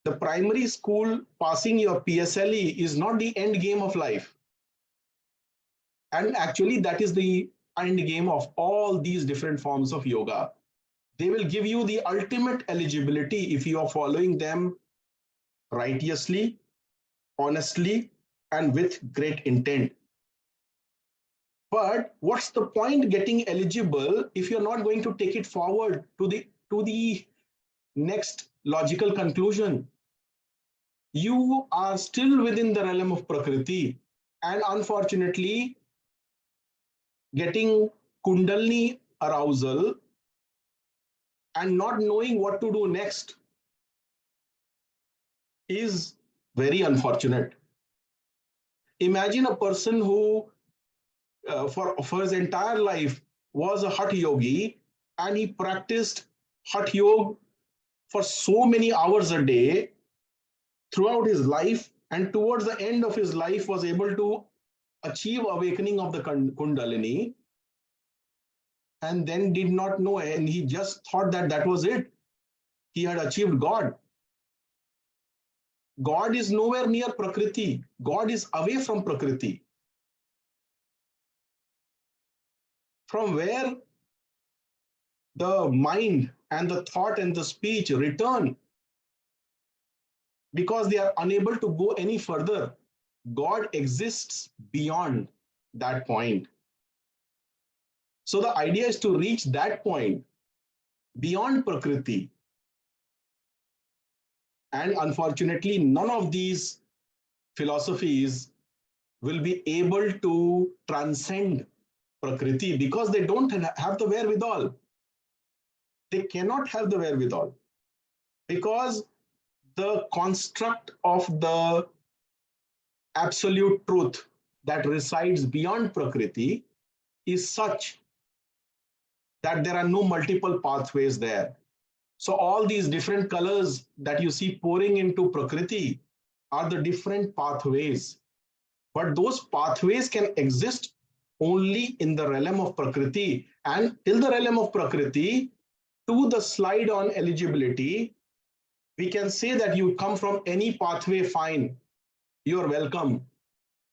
The primary school, passing your PSLE is not the end game of life. And actually, that is the end game of all these different forms of yoga. They will give you the ultimate eligibility if you are following them righteously, honestly, and with great intent. But what's the point getting eligible if you're not going to take it forward to the next logical conclusion? You are still within the realm of Prakriti, and unfortunately, getting Kundalini arousal and not knowing what to do next is very unfortunate. Imagine a person who for his entire life was a Hatha yogi, and he practiced Hatha yoga for so many hours a day throughout his life, and towards the end of his life was able to achieve awakening of the Kundalini, and then did not know, and he just thought that that was it. He had achieved God. God is nowhere near Prakriti. God is away from Prakriti. From where the mind and the thought and the speech return, because they are unable to go any further. God exists beyond that point. So the idea is to reach that point beyond Prakriti. And unfortunately, none of these philosophies will be able to transcend Prakriti because they don't have the wherewithal. They cannot have the wherewithal because the construct of the absolute truth that resides beyond Prakriti is such that there are no multiple pathways there. So all these different colors that you see pouring into Prakriti are the different pathways. But those pathways can exist only in the realm of Prakriti. And till the realm of Prakriti, to the slide on eligibility, we can say that you come from any pathway, fine, you're welcome.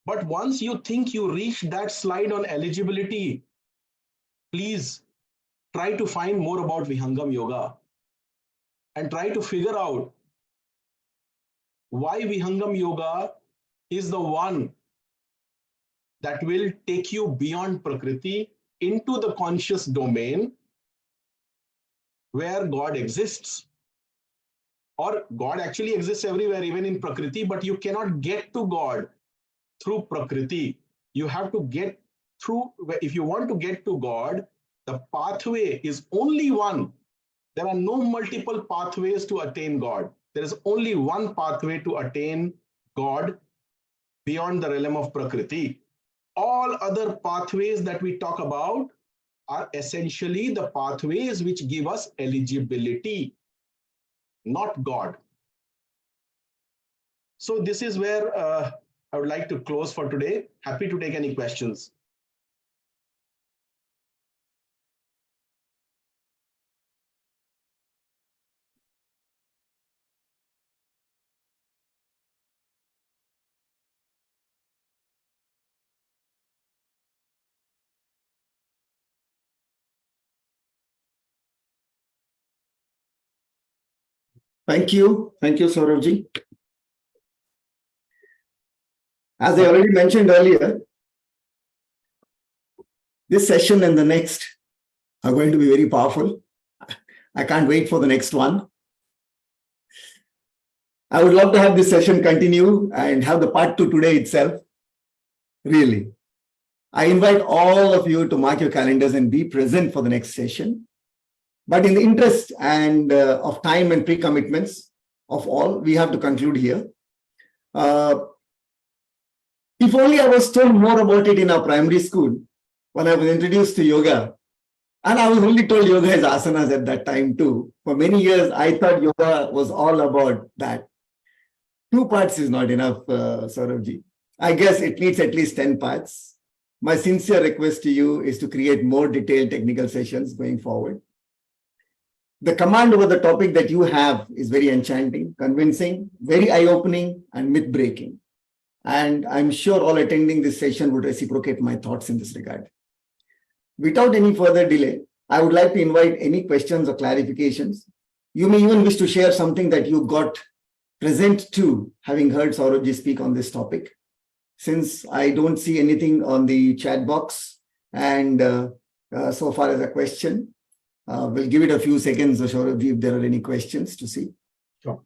But once you think you reach that slide on eligibility, please try to find more about Vihangam Yoga and try to figure out why Vihangam Yoga is the one that will take you beyond Prakriti into the conscious domain where God exists. Or God actually exists everywhere, even in Prakriti, but you cannot get to God through Prakriti. You have to get through, if you want to get to God, the pathway is only one. There are no multiple pathways to attain God. There is only one pathway to attain God beyond the realm of Prakriti. All other pathways that we talk about are essentially the pathways which give us eligibility, not God. So this is where I would like to close for today. Happy to take any questions. Thank you. Thank you, Saurabh. As I already mentioned earlier, this session and the next are going to be very powerful. I can't wait for the next one. I would love to have this session continue and have the part 2 today itself. Really. I invite all of you to mark your calendars and be present for the next session. But in the interest and of time and pre-commitments of all, we have to conclude here. If only I was told more about it in our primary school when I was introduced to yoga. And I was only told yoga is asanas at that time too. For many years, I thought yoga was all about that. 2 parts is not enough, Saurabh. I guess it needs at least 10 parts. My sincere request to you is to create more detailed technical sessions going forward. The command over the topic that you have is very enchanting, convincing, very eye-opening, and myth-breaking. And I'm sure all attending this session would reciprocate my thoughts in this regard. Without any further delay, I would like to invite any questions or clarifications. You may even wish to share something that you got present to having heard Saurabh speak on this topic. Since I don't see anything on the chat box and so far as a question, we'll give it a few seconds, Saurabh, if there are any questions to see. Sure.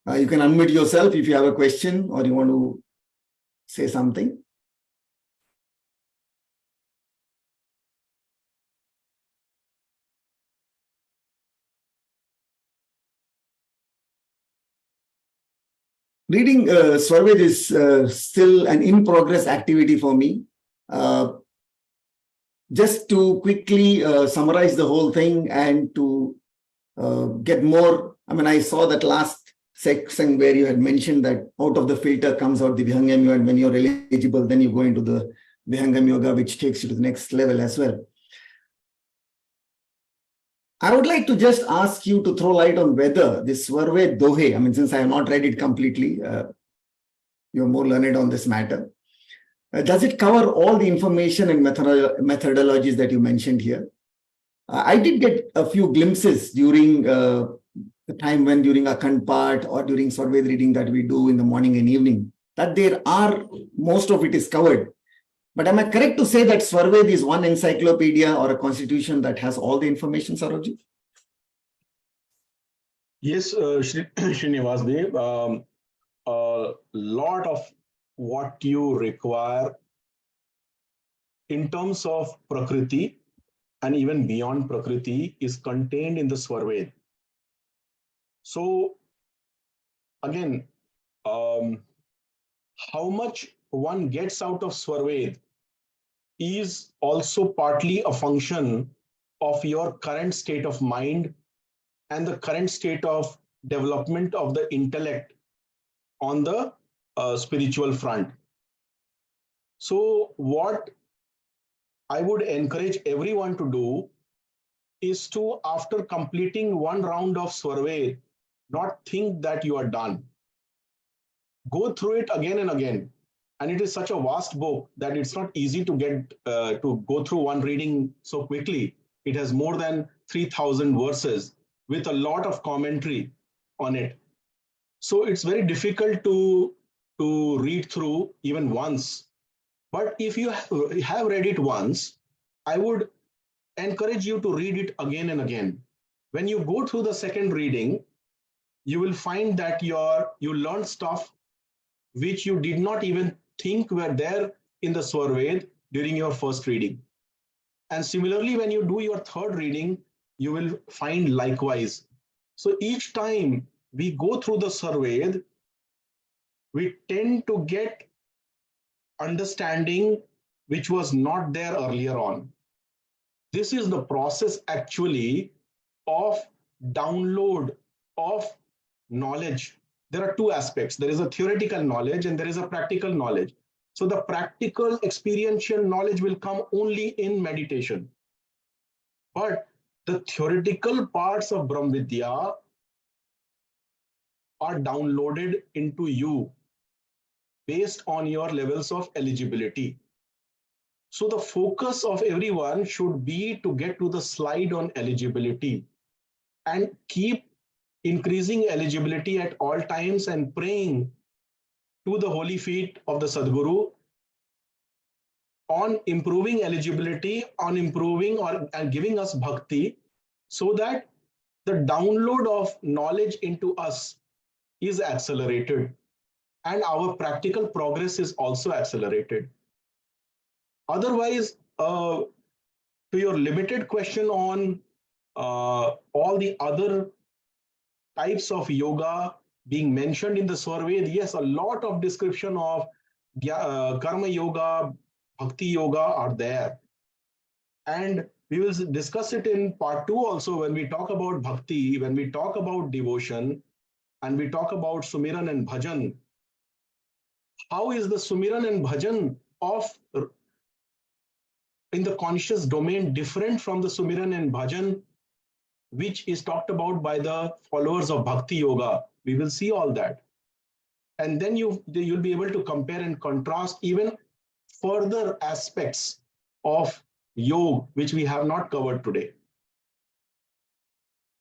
You can unmute yourself if you have a question or you want to say something. Reading Saurabh is still an in-progress activity for me. Just to quickly summarize the whole thing and to get more, I saw that last section where you had mentioned that out of the filter comes out the Vihangam Yoga, and when you're eligible, then you go into the Vihangam Yoga, which takes you to the next level as well. I would like to just ask you to throw light on whether this Swarve Dohe, since I have not read it completely, you're more learned on this matter. Does it cover all the information and methodologies that you mentioned here? I did get a few glimpses during the time when during Akhand part or during Swarve reading that we do in the morning and evening, that there are, most of it is covered. But am I correct to say that Swarved is one encyclopedia or a constitution that has all the information, Saurabh? Yes, Srinivas, a lot of what you require in terms of Prakriti and even beyond Prakriti is contained in the Swarved. So again, how much one gets out of Swarved is also partly a function of your current state of mind and the current state of development of the intellect on the spiritual front. So what I would encourage everyone to do is to, after completing one round of Swarved, not think that you are done. Go through it again and again. And it is such a vast book that it's not easy to get to go through one reading so quickly. It has more than 3,000 verses with a lot of commentary on it. So it's very difficult to read through even once. But if you have read it once, I would encourage you to read it again and again. When you go through the second reading, you will find that you learn stuff which you did not even think were there in the Swarved during your first reading. And similarly, when you do your third reading, you will find likewise. So each time we go through the Swarved, we tend to get understanding which was not there earlier on. This is the process actually of download of knowledge. There are two aspects. There is a theoretical knowledge and there is a practical knowledge. So the practical experiential knowledge will come only in meditation. But the theoretical parts of Brahm Vidya are downloaded into you based on your levels of eligibility. So the focus of everyone should be to get to the slide on eligibility and keep increasing eligibility at all times and praying to the holy feet of the Sadguru on improving eligibility, on improving and giving us bhakti, so that the download of knowledge into us is accelerated and our practical progress is also accelerated. Otherwise, to your limited question on all the other types of yoga being mentioned in the Swarved, yes, a lot of description of karma yoga, bhakti yoga are there. And we will discuss it in part 2 also when we talk about bhakti, when we talk about devotion. and we talk about Sumiran and Bhajan, how is the Sumiran and Bhajan in the conscious domain different from the Sumiran and Bhajan which is talked about by the followers of Bhakti Yoga? We will see all that. And then you'll be able to compare and contrast even further aspects of yoga, which we have not covered today.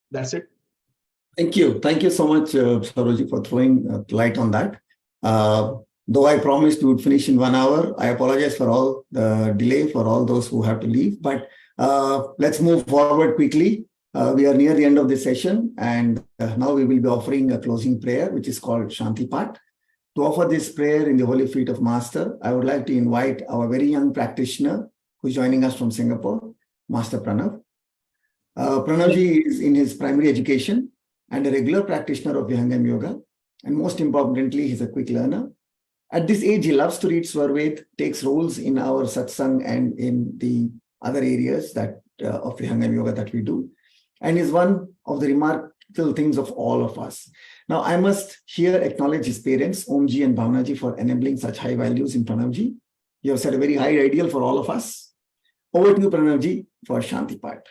That's it. Thank you. Thank you so much, Saurabh, for throwing light on that. Though I promised we would finish in 1 hour, I apologize for all the delay for all those who have to leave. But let's move forward quickly. We are near the end of the session, and now we will be offering a closing prayer, which is called Shanti Path. To offer this prayer in the holy feet of Master, I would like to invite our very young practitioner who is joining us from Singapore, Master Pranav. Pranavji is in his primary education and a regular practitioner of Vihangam Yoga. And most importantly, he's a quick learner. At this age, he loves to read Swarved, takes roles in our satsang and in the other areas that of Vihangam Yoga that we do, and is one of the remarkable things of all of us. Now, I must here acknowledge his parents, Omji and Bhavnaji, for enabling such high values in Pranavji. You have set a very high ideal for all of us. Over to you, Pranavji, for Shanti Path.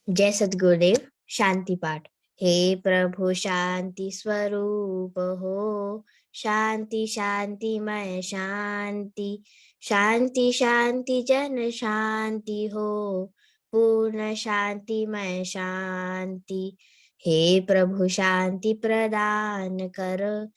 Jai Sadgurudev, Shanti Path. He Prabhu Shanti Swarupa Ho, Shanti Shanti Maya Shanti, Shanti Shanti Jana Shanti Ho, Purna Shanti Maya Shanti. He Prabhu Shanti Pradhan Kar,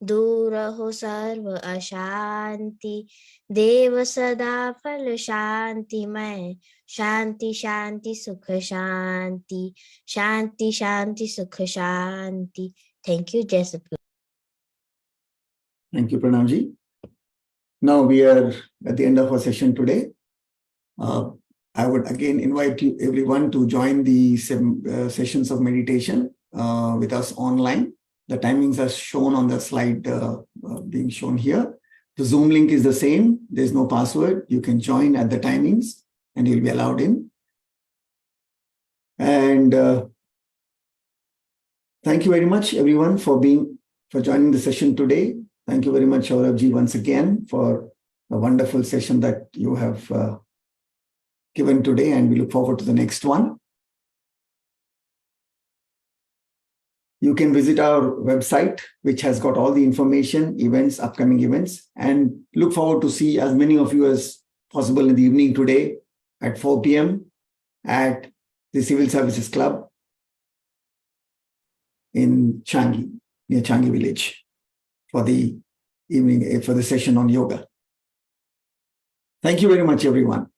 Dura ho sarva ashanti, Deva sada phal shanti may, Shanti Shanti Sukha Shanti, Shanti Shanti Sukha Shanti. Thank you, Jai Sadguru. Thank you, Pranavji. Now we are at the end of our session today. I would again invite you everyone to join the sessions of meditation with us online. The timings are shown on the slide being shown here. The Zoom link is the same. There's no password. You can join at the timings and you'll be allowed in. And thank you very much, everyone, for joining the session today. Thank you very much, Saurabh, once again, for a wonderful session that you have given today, and we look forward to the next one. You can visit our website, which has got all the information, events, upcoming events, and look forward to see as many of you as possible in the evening today at 4 p.m. at the Civil Services Club in Changi, near Changi village, for the evening, for the session on yoga. Thank you very much, everyone.